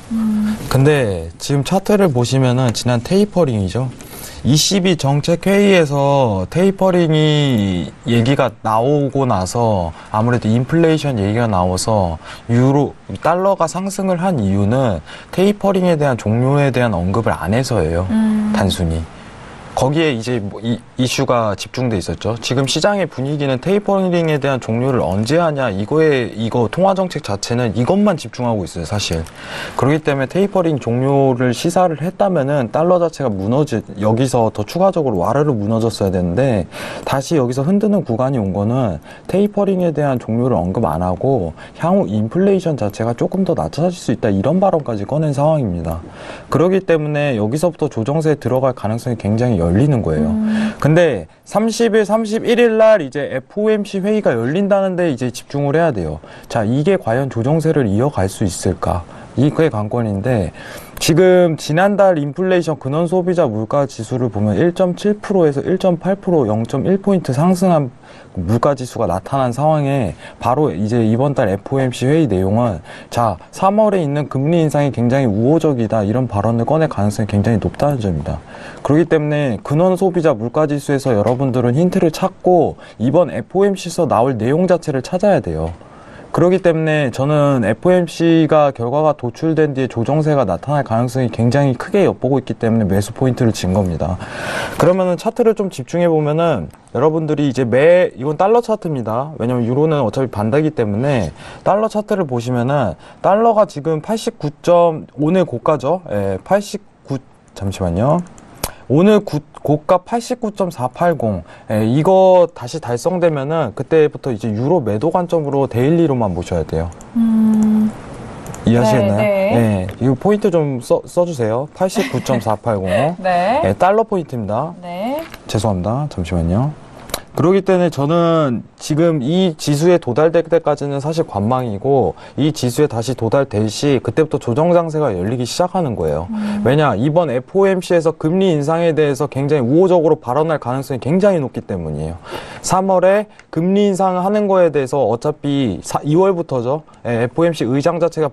근데 지금 차트를 보시면은 지난 테이퍼링이죠. ECB 정책회의에서 테이퍼링이 얘기가 나오고 나서 아무래도 인플레이션 얘기가 나와서 달러가 상승을 한 이유는 테이퍼링에 대한 종료에 대한 언급을 안 해서예요. 단순히. 거기에 이제 뭐 이슈가 집중돼 있었죠. 지금 시장의 분위기는 테이퍼링에 대한 종료를 언제 하냐, 이거 통화 정책 자체는 이것만 집중하고 있어요, 사실. 그렇기 때문에 테이퍼링 종료를 시사를 했다면은 달러 자체가 여기서 더 추가적으로 와르르 무너졌어야 되는데, 다시 여기서 흔드는 구간이 온 거는 테이퍼링에 대한 종료를 언급 안 하고 향후 인플레이션 자체가 조금 더 낮아질 수 있다, 이런 발언까지 꺼낸 상황입니다. 그렇기 때문에 여기서부터 조정세에 들어갈 가능성이 굉장히 열리는 거예요. 근데 30일, 31일 날 이제 FOMC 회의가 열린다는데 이제 집중을 해야 돼요. 자, 이게 과연 조정세를 이어갈 수 있을까? 이게 관건인데, 지금 지난달 인플레이션 근원 소비자 물가 지수를 보면 1.7%에서 1.8% 0.1포인트 상승한 물가 지수가 나타난 상황에 바로 이제 이번 달 FOMC 회의 내용은, 자, 3월에 있는 금리 인상이 굉장히 우호적이다, 이런 발언을 꺼낼 가능성이 굉장히 높다는 점입니다. 그렇기 때문에 근원 소비자 물가 지수에서 여러분들은 힌트를 찾고 이번 FOMC에서 나올 내용 자체를 찾아야 돼요. 그렇기 때문에 저는 FOMC가 결과가 도출된 뒤에 조정세가 나타날 가능성이 굉장히 크게 엿보고 있기 때문에 매수 포인트를 진 겁니다. 그러면은 차트를 좀 집중해 보면은 여러분들이 이제 이건 달러 차트입니다. 왜냐면 유로는 어차피 반대이기 때문에 달러 차트를 보시면은 달러가 지금 89. 오늘 고가죠. 예, 89. 잠시만요. 오늘 고가 89.480. 이거 다시 달성되면은 그때부터 이제 유로 매도 관점으로 데일리로만 보셔야 돼요. 이해하시겠나요? 네. 이거 포인트 좀 써주세요. 89.480. 네. 달러 포인트입니다. 네. 죄송합니다. 잠시만요. 그렇기 때문에 저는 지금 이 지수에 도달될 때까지는 사실 관망이고, 이 지수에 다시 도달될 시 그때부터 조정 장세가 열리기 시작하는 거예요. 왜냐, 이번 FOMC에서 금리 인상에 대해서 굉장히 우호적으로 발언할 가능성이 굉장히 높기 때문이에요. 3월에 금리 인상하는 거에 대해서 어차피 2월부터죠. FOMC 의장 자체가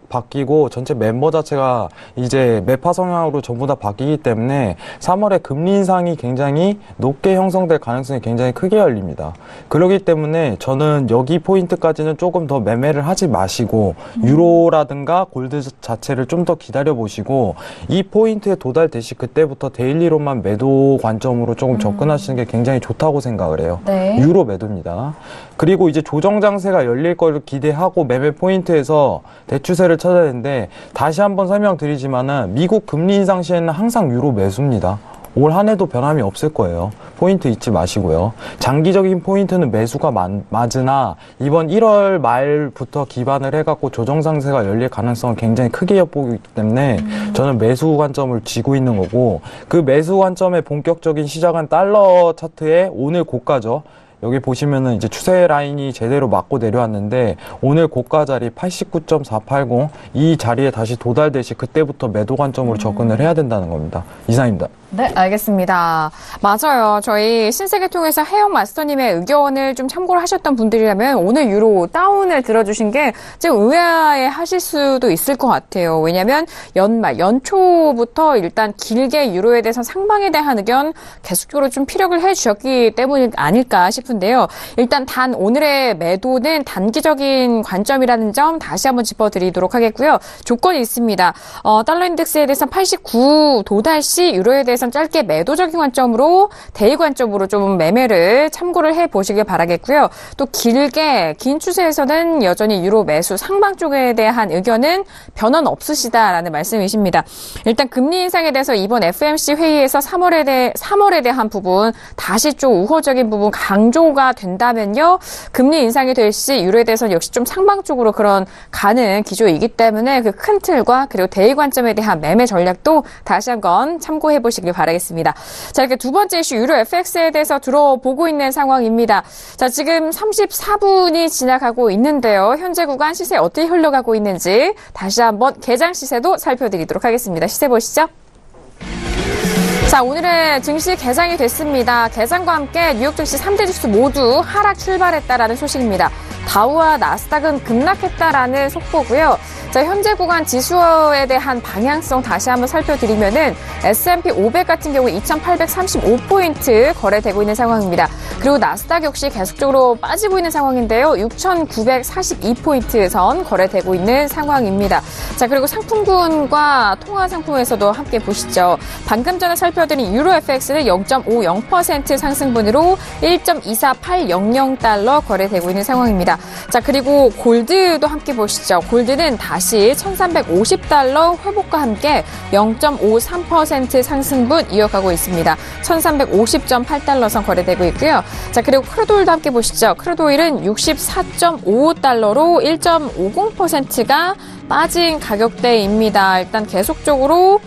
바뀌고 전체 멤버 자체가 이제 매파 성향으로 전부 다 바뀌기 때문에 3월에 금리 인상이 굉장히 높게 형성될 가능성이 굉장히 크게 열립니다. 그렇기 때문에 저는 여기 포인트까지는 조금 더 매매를 하지 마시고 유로라든가 골드 자체를 좀 더 기다려 보시고, 이 포인트에 도달되시 그때부터 데일리로만 매도 관점으로 조금 접근하시는 게 굉장히 좋다고 생각을 해요. 네. 유로 매도입니다. 그리고 이제 조정 장세가 열릴 걸 기대하고 매매 포인트에서 대추세를 찾아야 되는데, 다시 한번 설명드리지만은 미국 금리 인상 시에는 항상 유로 매수입니다. 올 한 해도 변함이 없을 거예요. 포인트 잊지 마시고요. 장기적인 포인트는 매수가 맞으나 이번 1월 말부터 기반을 해갖고 조정상세가 열릴 가능성을 굉장히 크게 엿보기 때문에 저는 매수 관점을 쥐고 있는 거고, 그 매수 관점의 본격적인 시작은 달러 차트의 오늘 고가죠. 여기 보시면은 이제 추세 라인이 제대로 맞고 내려왔는데, 오늘 고가 자리 89.480 이 자리에 다시 도달되시 그때부터 매도 관점으로 접근을 해야 된다는 겁니다. 이상입니다. 네, 알겠습니다. 맞아요. 저희 신세계 통해서 해영 마스터님의 의견을 좀 참고를 하셨던 분들이라면 오늘 유로 다운을 들어주신 게 좀 의아해 하실 수도 있을 것 같아요. 왜냐하면 연초부터 일단 길게 유로에 대해서 상방에 대한 의견 계속적으로 좀 피력을 해주셨기 때문이 아닐까 싶은데요. 일단 단 오늘의 매도는 단기적인 관점이라는 점 다시 한번 짚어드리도록 하겠고요. 조건이 있습니다. 달러 인덱스에 대해서 89 도달 시 유로에 대해서 짧게 매도적인 관점으로 대일 관점으로 좀 매매를 참고를 해보시길 바라겠고요. 또 길게 긴 추세에서는 여전히 유로 매수 상방 쪽에 대한 의견은 변화는 없으시다라는 말씀이십니다. 일단 금리 인상에 대해서 이번 FOMC 회의에서 3월에 대한 부분 다시 좀 우호적인 부분 강조가 된다면요. 금리 인상이 될 시 유로에 대해서는 역시 좀 상방 쪽으로 그런 가는 기조이기 때문에 그 큰 틀과 그리고 대일 관점에 대한 매매 전략도 다시 한번 참고해 보시길 바라겠습니다. 자, 이렇게 두 번째 이슈 유로 FX에 대해서 들어보고 있는 상황입니다. 자, 지금 34분이 지나가고 있는데요. 현재 구간 시세 어떻게 흘러가고 있는지 다시 한번 개장 시세도 살펴드리도록 하겠습니다. 시세 보시죠. 자, 오늘의 증시 개장이 됐습니다. 개장과 함께 뉴욕 증시 3대 지수 모두 하락 출발했다라는 소식입니다. 다우와 나스닥은 급락했다라는 속보고요. 자, 현재 구간 지수에 대한 방향성 다시 한번 살펴드리면은 S&P 500 같은 경우 2,835포인트 거래되고 있는 상황입니다. 그리고 나스닥 역시 계속적으로 빠지고 있는 상황인데요. 6,942포인트 선 거래되고 있는 상황입니다. 자, 그리고 상품군과 통화 상품에서도 함께 보시죠. 방금 전에 살펴드린 유로 FX는 0.50% 상승분으로 1.24800달러 거래되고 있는 상황입니다. 자, 그리고 골드도 함께 보시죠. 골드는 다시 1,350달러 회복과 함께 0.53% 상승분 이어가고 있습니다. 1,350.8달러 선 거래되고 있고요. 자, 그리고 크루드오일도 함께 보시죠. 크루드오일은 64.55달러로 1.50%가 빠진 가격대입니다. 일단 계속적으로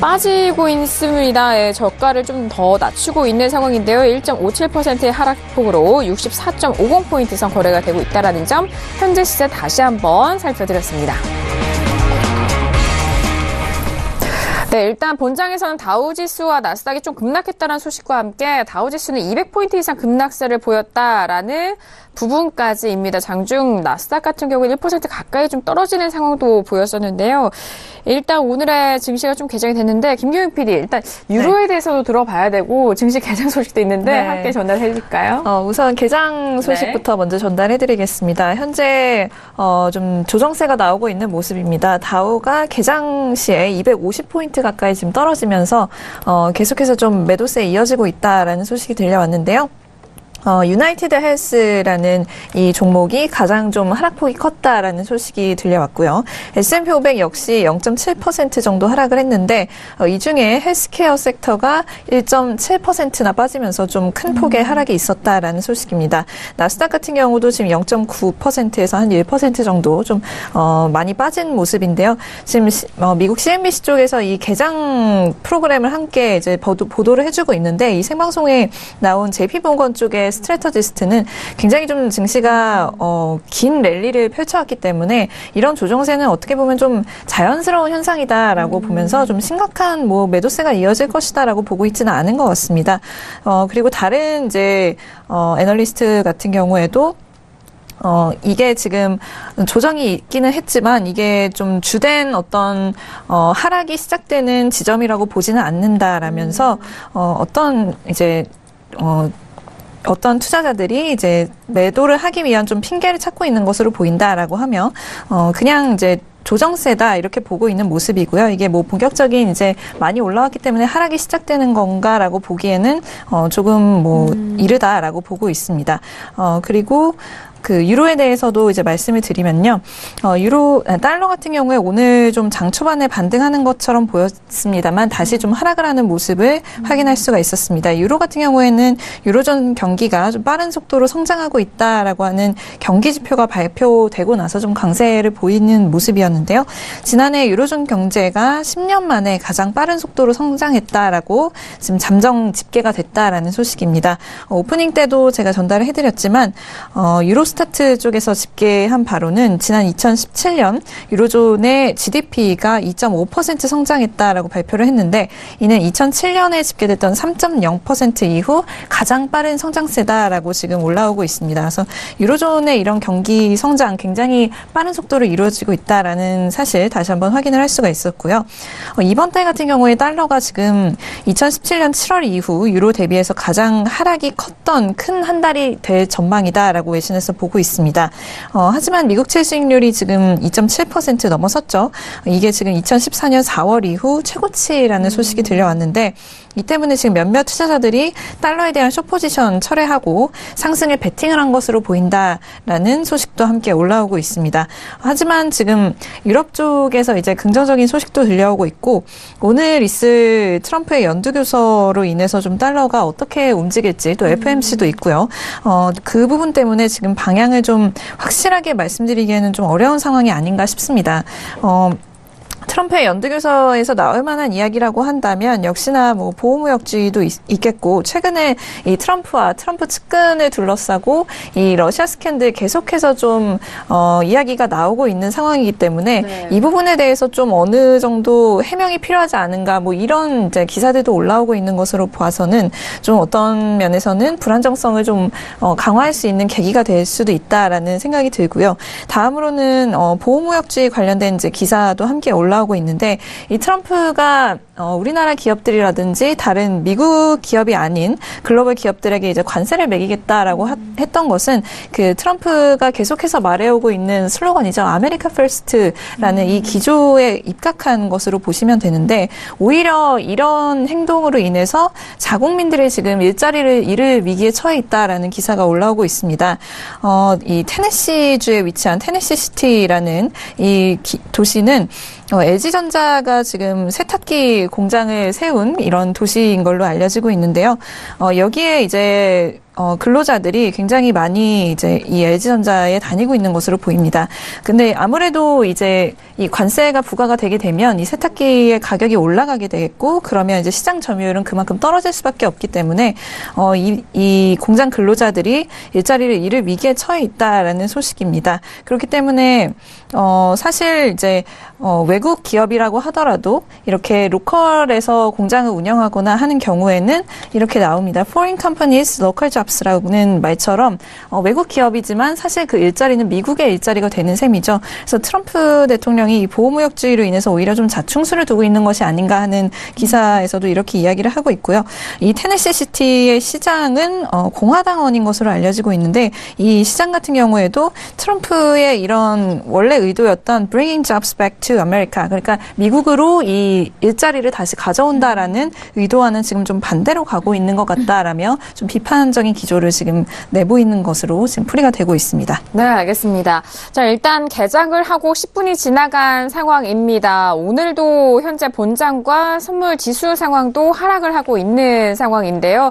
빠지고 있습니다. 예, 저가를 좀 더 낮추고 있는 상황인데요. 1.57%의 하락폭으로 64.50포인트 선 거래가 되고 있다는 점 현재 시세 다시 한번 살펴드렸습니다. 네, 일단 본장에서는 다우지수와 나스닥이 좀 급락했다는 소식과 함께 다우지수는 200포인트 이상 급락세를 보였다라는 부분까지입니다. 장중 나스닥 같은 경우는 1% 가까이 좀 떨어지는 상황도 보였었는데요. 일단 오늘의 증시가 좀 개장이 됐는데 김경윤 PD 일단 유로에 대해서도 들어봐야 되고 증시 개장 소식도 있는데 함께 전달해 드릴까요? 우선 개장 소식부터 먼저 전달해 드리겠습니다. 현재 좀 조정세가 나오고 있는 모습입니다. 다우가 개장 시에 250포인트 가까이 지금 떨어지면서 계속해서 좀 매도세에 이어지고 있다라는 소식이 들려왔는데요. 유나이티드 헬스라는 이 종목이 가장 좀 하락폭이 컸다라는 소식이 들려왔고요. S&P 500 역시 0.7% 정도 하락을 했는데 이 중에 헬스케어 섹터가 1.7%나 빠지면서 좀 큰 폭의 하락이 있었다라는 소식입니다. 나스닥 같은 경우도 지금 0.9%에서 한 1% 정도 좀 많이 빠진 모습인데요. 지금 미국 CNBC 쪽에서 이 개장 프로그램을 함께 이제 보도를 해주고 있는데 이 생방송에 나온 JP모건 쪽의 스트래터지스트는 굉장히 좀 증시가 긴 랠리를 펼쳐왔기 때문에 이런 조정세는 어떻게 보면 좀 자연스러운 현상이다라고 보면서 좀 심각한 매도세가 이어질 것이다라고 보고 있지는 않은 것 같습니다. 그리고 다른 이제 애널리스트 같은 경우에도 이게 지금 조정이 있기는 했지만 이게 좀 주된 어떤 하락이 시작되는 지점이라고 보지는 않는다라면서 어떤 투자자들이 이제 매도를 하기 위한 좀 핑계를 찾고 있는 것으로 보인다라고 하며 그냥 이제 조정세다 이렇게 보고 있는 모습이고요. 이게 본격적인 이제 많이 올라왔기 때문에 하락이 시작되는 건가라고 보기에는 조금 이르다라고 보고 있습니다. 그리고 그 유로에 대해서도 이제 말씀을 드리면요. 달러 같은 경우에 오늘 좀 장 초반에 반등하는 것처럼 보였습니다만 다시 좀 하락을 하는 모습을 확인할 수가 있었습니다. 유로 같은 경우에는 유로존 경기가 좀 빠른 속도로 성장하고 있다라고 하는 경기 지표가 발표되고 나서 좀 강세를 보이는 모습이었는데요. 지난해 유로존 경제가 10년 만에 가장 빠른 속도로 성장했다라고 지금 잠정 집계가 됐다라는 소식입니다. 오프닝 때도 제가 전달을 해드렸지만 유로스타트 쪽에서 집계한 바로는 지난 2017년 유로존의 GDP가 2.5% 성장했다라고 발표를 했는데 이는 2007년에 집계됐던 3.0% 이후 가장 빠른 성장세다라고 지금 올라오고 있습니다. 그래서 유로존의 이런 경기 성장 굉장히 빠른 속도로 이루어지고 있다라는 사실 다시 한번 확인을 할 수가 있었고요. 이번 달 같은 경우에 달러가 지금 2017년 7월 이후 유로 대비해서 가장 하락이 컸던 큰 한 달이 될 전망이다라고 외신에서 보고 있습니다. 하지만 미국 채수익률이 지금 2.7% 넘어섰죠. 이게 지금 2014년 4월 이후 최고치라는 소식이 들려왔는데 이 때문에 지금 몇몇 투자자들이 달러에 대한 숏포지션 철회하고 상승을 베팅을 한 것으로 보인다라는 소식도 함께 올라오고 있습니다. 하지만 지금 유럽 쪽에서 이제 긍정적인 소식도 들려오고 있고 오늘 있을 트럼프의 연두교서로 인해서 좀 달러가 어떻게 움직일지 또 FOMC도 있고요. 그 부분 때문에 지금 방향을 좀 확실하게 말씀드리기에는 좀 어려운 상황이 아닌가 싶습니다. 트럼프의 연두교서에서 나올 만한 이야기라고 한다면 역시나 뭐 보호무역주의도 있겠고 최근에 이 트럼프와 트럼프 측근을 둘러싸고 이 러시아 스캔들 계속해서 좀 이야기가 나오고 있는 상황이기 때문에 네. 이 부분에 대해서 좀 어느 정도 해명이 필요하지 않은가 뭐 이런 이제 기사들도 올라오고 있는 것으로 봐서는 좀 어떤 면에서는 불안정성을 좀 강화할 수 있는 계기가 될 수도 있다라는 생각이 들고요. 다음으로는 보호무역주의 관련된 이제 기사도 함께 올라오고 있는데 이 트럼프가 우리나라 기업들이라든지 다른 미국 기업이 아닌 글로벌 기업들에게 이제 관세를 매기겠다라고 했던 것은 그 트럼프가 계속해서 말해오고 있는 슬로건이죠. 아메리카 퍼스트라는 이 기조에 입각한 것으로 보시면 되는데 오히려 이런 행동으로 인해서 자국민들이 지금 일자리를 잃을 위기에 처해 있다라는 기사가 올라오고 있습니다. 이 테네시주에 위치한 테네시 시티라는 이 도시는 LG전자가 지금 세탁기 공장을 세운 이런 도시인 걸로 알려지고 있는데요. 여기에 이제 근로자들이 굉장히 많이 이제 이 LG전자에 다니고 있는 것으로 보입니다. 근데 아무래도 이제 이 관세가 부과가 되게 되면 이 세탁기의 가격이 올라가게 되겠고 그러면 이제 시장 점유율은 그만큼 떨어질 수밖에 없기 때문에 이 공장 근로자들이 일자리를 잃을 위기에 처해 있다라는 소식입니다. 그렇기 때문에 사실 이제 외국 기업이라고 하더라도 이렇게 로컬에서 공장을 운영하거나 하는 경우에는 이렇게 나옵니다. Foreign companies, local jobs라는 말처럼 외국 기업이지만 사실 그 일자리는 미국의 일자리가 되는 셈이죠. 그래서 트럼프 대통령이 이 보호무역주의로 인해서 오히려 좀 자충수를 두고 있는 것이 아닌가 하는 기사에서도 이렇게 이야기를 하고 있고요. 이 테네시 시티의 시장은 공화당원인 것으로 알려지고 있는데 이 시장 같은 경우에도 트럼프의 이런 원래 의도였던 bringing jobs back to America, 그러니까 미국으로 이 일자리를 다시 가져온다라는 의도와는 지금 좀 반대로 가고 있는 것 같다라며 좀 비판적인 기조를 지금 내보이는 것으로 지금 풀이가 되고 있습니다. 네, 알겠습니다. 자, 일단 개장을 하고 10분이 지나간 상황입니다. 오늘도 현재 본장과 선물 지수 상황도 하락을 하고 있는 상황인데요.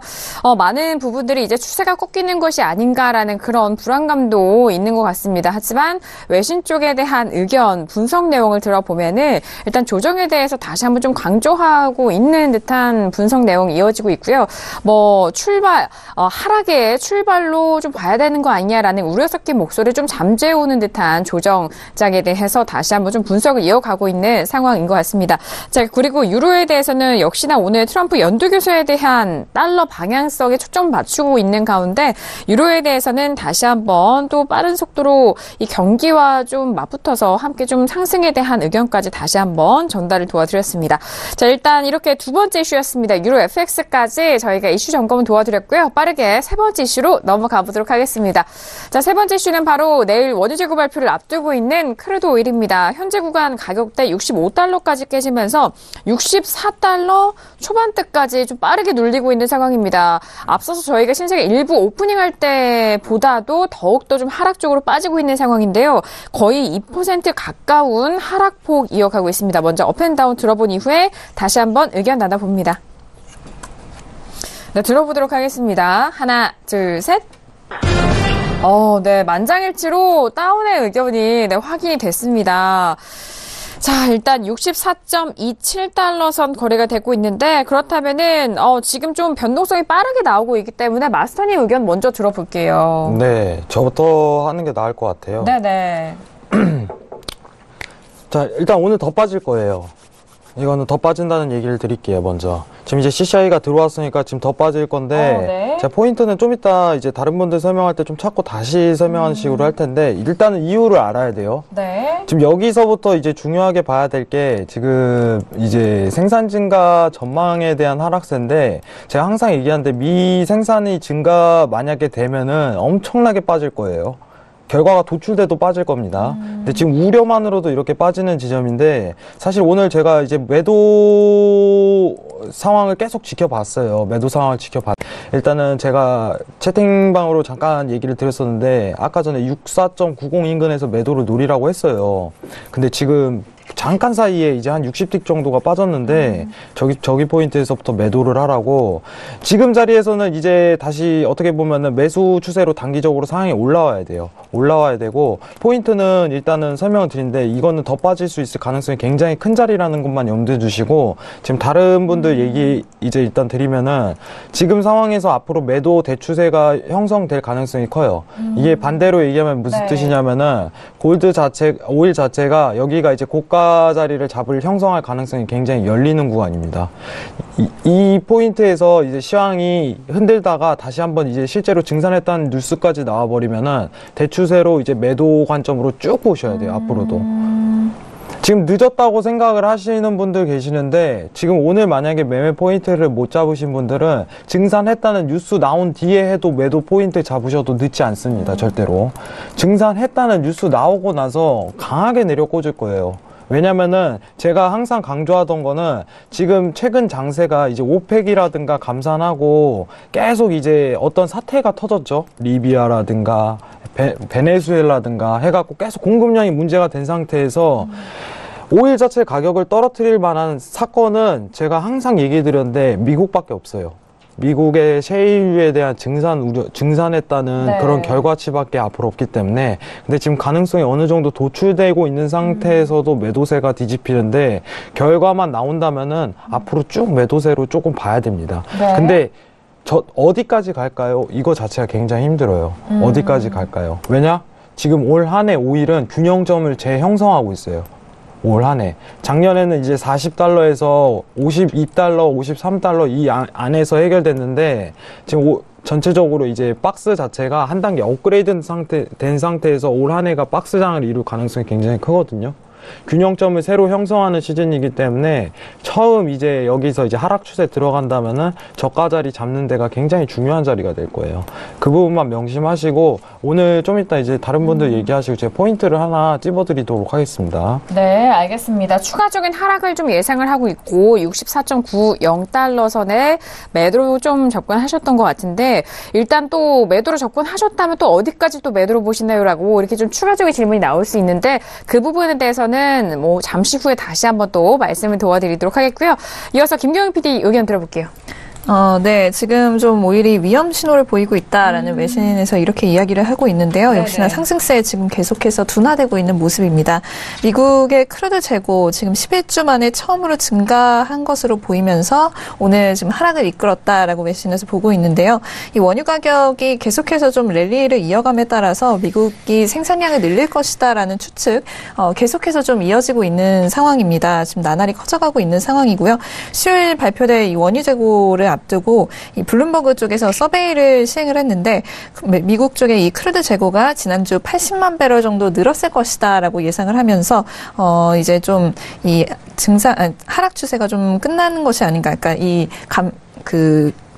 많은 부분들이 이제 추세가 꺾이는 것이 아닌가라는 그런 불안감도 있는 것 같습니다. 하지만 외신 쪽에 대한 의견, 분석 내용을 들어보면은 일단 조정에 대해서 다시 한번 좀 강조하고 있는 듯한 분석 내용이 이어지고 있고요. 뭐 하락의 출발로 좀 봐야 되는 거 아니냐라는 우려 섞인 목소리 좀 잠재우는 듯한 조정장에 대해서 다시 한번 좀 분석을 이어가고 있는 상황인 것 같습니다. 자, 그리고 유로에 대해서는 역시나 오늘 트럼프 연두교서에 대한 달러 방향성에 초점 맞추고 있는 가운데 유로에 대해서는 다시 한번 또 빠른 속도로 이 경기와 좀 맞붙어서 함께 좀 상승에 대한 의견까지 다시 한번 전달을 도와드렸습니다. 자, 일단 이렇게 두 번째 이슈였습니다. 유로 FX까지 저희가 이슈 점검을 도와드렸고요. 빠르게 세 번째 이슈로 넘어가 보도록 하겠습니다. 자, 세 번째 이슈는 바로 내일 원유 재고 발표를 앞두고 있는 크루드 오일입니다. 현재 구간 가격대 65달러까지 깨지면서 64달러 초반대까지 좀 빠르게 눌리고 있는 상황입니다. 앞서서 저희가 신세계 일부 오프닝할 때보다도 더욱더 좀 하락적으로 빠지고 있는 상황인데요. 거의 2% 가까운 하락폭 이어가고 있습니다. 먼저 업앤다운 들어본 이후에 다시 한번 의견 나눠봅니다. 네, 들어보도록 하겠습니다. 하나, 둘, 셋. 네, 만장일치로 다운의 의견이 확인이 됐습니다. 자, 일단 64.27달러 선 거래가 되고 있는데 그렇다면은 지금 좀 변동성이 빠르게 나오고 있기 때문에 마스터님 의견 먼저 들어볼게요. 네, 저부터 하는 게 나을 것 같아요. 네네. 자, 일단 오늘 더 빠질 거예요. 이거는 더 빠진다는 얘기를 드릴게요, 먼저. 지금 이제 CCI가 들어왔으니까 지금 더 빠질 건데, 네. 제 포인트는 좀 이따 이제 다른 분들 설명할 때 좀 찾고 다시 설명하는 식으로 할 텐데, 일단은 이유를 알아야 돼요. 네. 지금 여기서부터 이제 중요하게 봐야 될 게, 지금 이제 생산 증가 전망에 대한 하락세인데, 제가 항상 얘기하는데, 미 생산이 증가 만약에 되면은 엄청나게 빠질 거예요. 결과가 도출돼도 빠질 겁니다. 근데 지금 우려만으로도 이렇게 빠지는 지점인데 사실 오늘 제가 이제 매도 상황을 계속 지켜봤어요. 매도 상황을 일단은 제가 채팅방으로 잠깐 얘기를 드렸었는데 아까 전에 64.90 인근에서 매도를 노리라고 했어요. 근데 지금 잠깐 사이에 이제 한 60틱 정도가 빠졌는데 저기 포인트에서부터 매도를 하라고. 지금 자리에서는 이제 다시 어떻게 보면은 매수 추세로 단기적으로 상황이 올라와야 돼요. 올라와야 되고, 포인트는 일단은 설명을 드리는데 이거는 더 빠질 수 있을 가능성이 굉장히 큰 자리라는 것만 염두에 두시고, 지금 다른 분들 얘기 이제 일단 드리면은 지금 상황에서 앞으로 매도 대추세가 형성될 가능성이 커요. 이게 반대로 얘기하면 무슨 뜻이냐면은 골드 자체, 오일 자체가 여기가 이제 고가 자리를 형성할 가능성이 굉장히 열리는 구간입니다. 이 포인트에서 이제 시황이 흔들다가 다시 한번 이제 실제로 증산했다는 뉴스까지 나와버리면은 대추세로 이제 매도 관점으로 쭉 보셔야 돼요, 앞으로도. 지금 늦었다고 생각을 하시는 분들 계시는데, 지금 오늘 만약에 매매 포인트를 못 잡으신 분들은 증산했다는 뉴스 나온 뒤에 해도 매도 포인트 잡으셔도 늦지 않습니다, 절대로. 증산했다는 뉴스 나오고 나서 강하게 내려 꽂을 거예요. 왜냐면은 제가 항상 강조하던 거는 지금 최근 장세가 이제 오펙이라든가 감산하고 계속 이제 어떤 사태가 터졌죠. 리비아라든가 베네수엘라든가 해갖고 계속 공급량이 문제가 된 상태에서 오일 자체 가격을 떨어뜨릴 만한 사건은 제가 항상 얘기 드렸는데 미국밖에 없어요. 미국의 셰일유에 대한 증산했다는 그런 결과치밖에 앞으로 없기 때문에. 근데 지금 가능성이 어느 정도 도출되고 있는 상태에서도 매도세가 뒤집히는데, 결과만 나온다면은 앞으로 쭉 매도세로 조금 봐야 됩니다. 근데 어디까지 갈까요? 이거 자체가 굉장히 힘들어요. 어디까지 갈까요? 왜냐? 지금 올 한 해 오일은 균형점을 재형성하고 있어요. 올 한 해. 작년에는 이제 40달러에서 52달러, 53달러 이 안에서 해결됐는데, 지금 전체적으로 이제 박스 자체가 한 단계 업그레이드 된 상태에서 올 한 해가 박스장을 이룰 가능성이 굉장히 크거든요. 균형점을 새로 형성하는 시즌이기 때문에 처음 이제 여기서 이제 하락 추세 들어간다면은 저가 자리 잡는 데가 굉장히 중요한 자리가 될 거예요. 그 부분만 명심하시고, 오늘 좀 이따 이제 다른 분들 얘기하시고 제가 포인트를 하나 찝어드리도록 하겠습니다. 네, 알겠습니다. 추가적인 하락을 좀 예상을 하고 있고 64.90달러 선에 매도로 좀 접근하셨던 것 같은데, 일단 또 매도로 접근하셨다면 또 어디까지 또 매도로 보시나요라고 이렇게 좀 추가적인 질문이 나올 수 있는데, 그 부분에 대해서는 뭐 잠시 후에 다시 한번 또 말씀을 도와드리도록 하겠고요. 이어서 김경영 PD 의견 들어볼게요. 네, 지금 좀 오일이 위험 신호를 보이고 있다라는 외신에서 이렇게 이야기를 하고 있는데요. 역시나 상승세에 지금 계속해서 둔화되고 있는 모습입니다. 미국의 크루드 재고 지금 11주 만에 처음으로 증가한 것으로 보이면서 오늘 지금 하락을 이끌었다라고 외신에서 보고 있는데요. 이 원유 가격이 계속해서 좀 랠리를 이어감에 따라서 미국이 생산량을 늘릴 것이다라는 추측 계속해서 좀 이어지고 있는 상황입니다. 지금 나날이 커져가고 있는 상황이고요. 수요일 발표될 이 원유 재고를 앞두고 이 블룸버그 쪽에서 서베이를 시행을 했는데, 미국 쪽의 이 크루드 재고가 지난주 80만 배럴 정도 늘었을 것이다라고 예상을 하면서 이제 좀 이 하락 추세가 좀 끝나는 것이 아닌가, 그러니까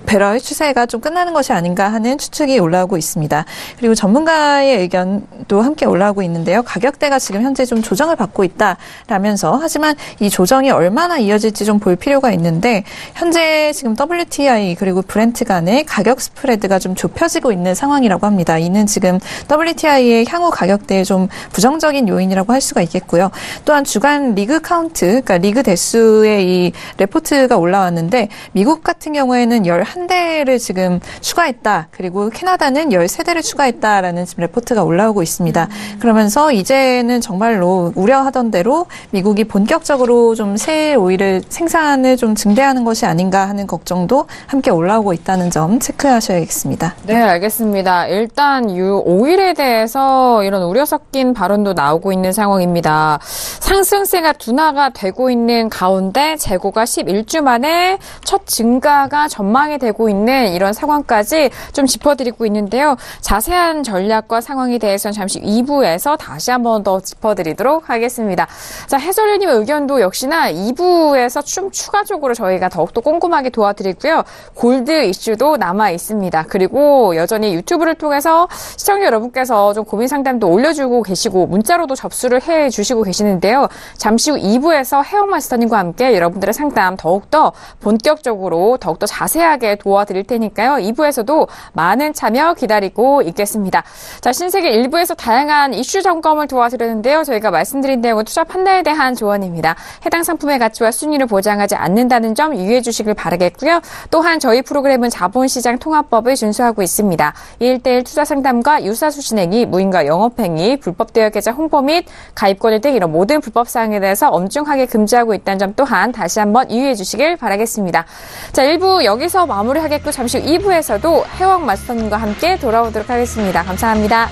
배럴 추세가 좀 끝나는 것이 아닌가 하는 추측이 올라오고 있습니다. 그리고 전문가의 의견도 함께 올라오고 있는데요. 가격대가 지금 현재 좀 조정을 받고 있다라면서, 하지만 이 조정이 얼마나 이어질지 좀 볼 필요가 있는데, 현재 지금 WTI 그리고 브렌트 간의 가격 스프레드가 좀 좁혀지고 있는 상황이라고 합니다. 이는 지금 WTI의 향후 가격대에 좀 부정적인 요인이라고 할 수가 있겠고요. 또한 주간 리그 카운트, 그러니까 리그 대수의 이 레포트가 올라왔는데, 미국 같은 경우에는 11대를 지금 추가했다. 그리고 캐나다는 13대를 추가했다라는 지금 레포트가 올라오고 있습니다. 그러면서 이제는 정말로 우려하던 대로 미국이 본격적으로 좀 새 오일을 생산을 좀 증대하는 것이 아닌가 하는 걱정도 함께 올라오고 있다는 점 체크하셔야겠습니다. 네, 알겠습니다. 일단 오일에 대해서 이런 우려 섞인 발언도 나오고 있는 상황입니다. 상승세가 둔화가 되고 있는 가운데 재고가 11주 만에 첫 증가가 전망이 되고 있는 이런 상황까지 좀 짚어드리고 있는데요. 자세한 전략과 상황에 대해서는 잠시 2부에서 다시 한번 더 짚어드리도록 하겠습니다. 자, 해설위원님의 의견도 역시나 2부에서 좀 추가적으로 저희가 더욱더 꼼꼼하게 도와드리고요. 골드 이슈도 남아 있습니다. 그리고 여전히 유튜브를 통해서 시청자 여러분께서 좀 고민 상담도 올려주고 계시고 문자로도 접수를 해주시고 계시는데요. 잠시 후 2부에서 해영 마스터님과 함께 여러분들의 상담 더욱더 본격적으로 더욱더 자세하게 함께 도와드릴 테니까요. 2부에서도 많은 참여 기다리고 있겠습니다. 자, 신세계 1부에서 다양한 이슈 점검을 도와드렸는데요. 저희가 말씀드린 내용은 투자 판단에 대한 조언입니다. 해당 상품의 가치와 순위를 보장하지 않는다는 점 유의해 주시길 바라겠고요. 또한 저희 프로그램은 자본시장 통합법을 준수하고 있습니다. 1:1 투자 상담과 유사수신 행위, 무인과 영업행위, 불법 대여 계좌 홍보 및 가입권일 등 이런 모든 불법 사항에 대해서 엄중하게 금지하고 있다는 점 또한 다시 한번 유의해 주시길 바라겠습니다. 자, 1부 여기서 마무리하겠고 잠시 후 2부에서도 해왕 마스터님과 함께 돌아오도록 하겠습니다. 감사합니다.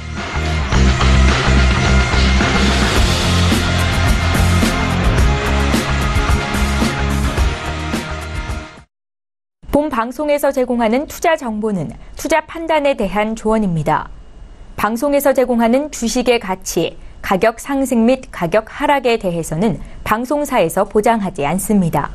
본 방송에서 제공하는 투자 정보는 투자 판단에 대한 조언입니다. 방송에서 제공하는 주식의 가치, 가격 상승 및 가격 하락에 대해서는 방송사에서 보장하지 않습니다.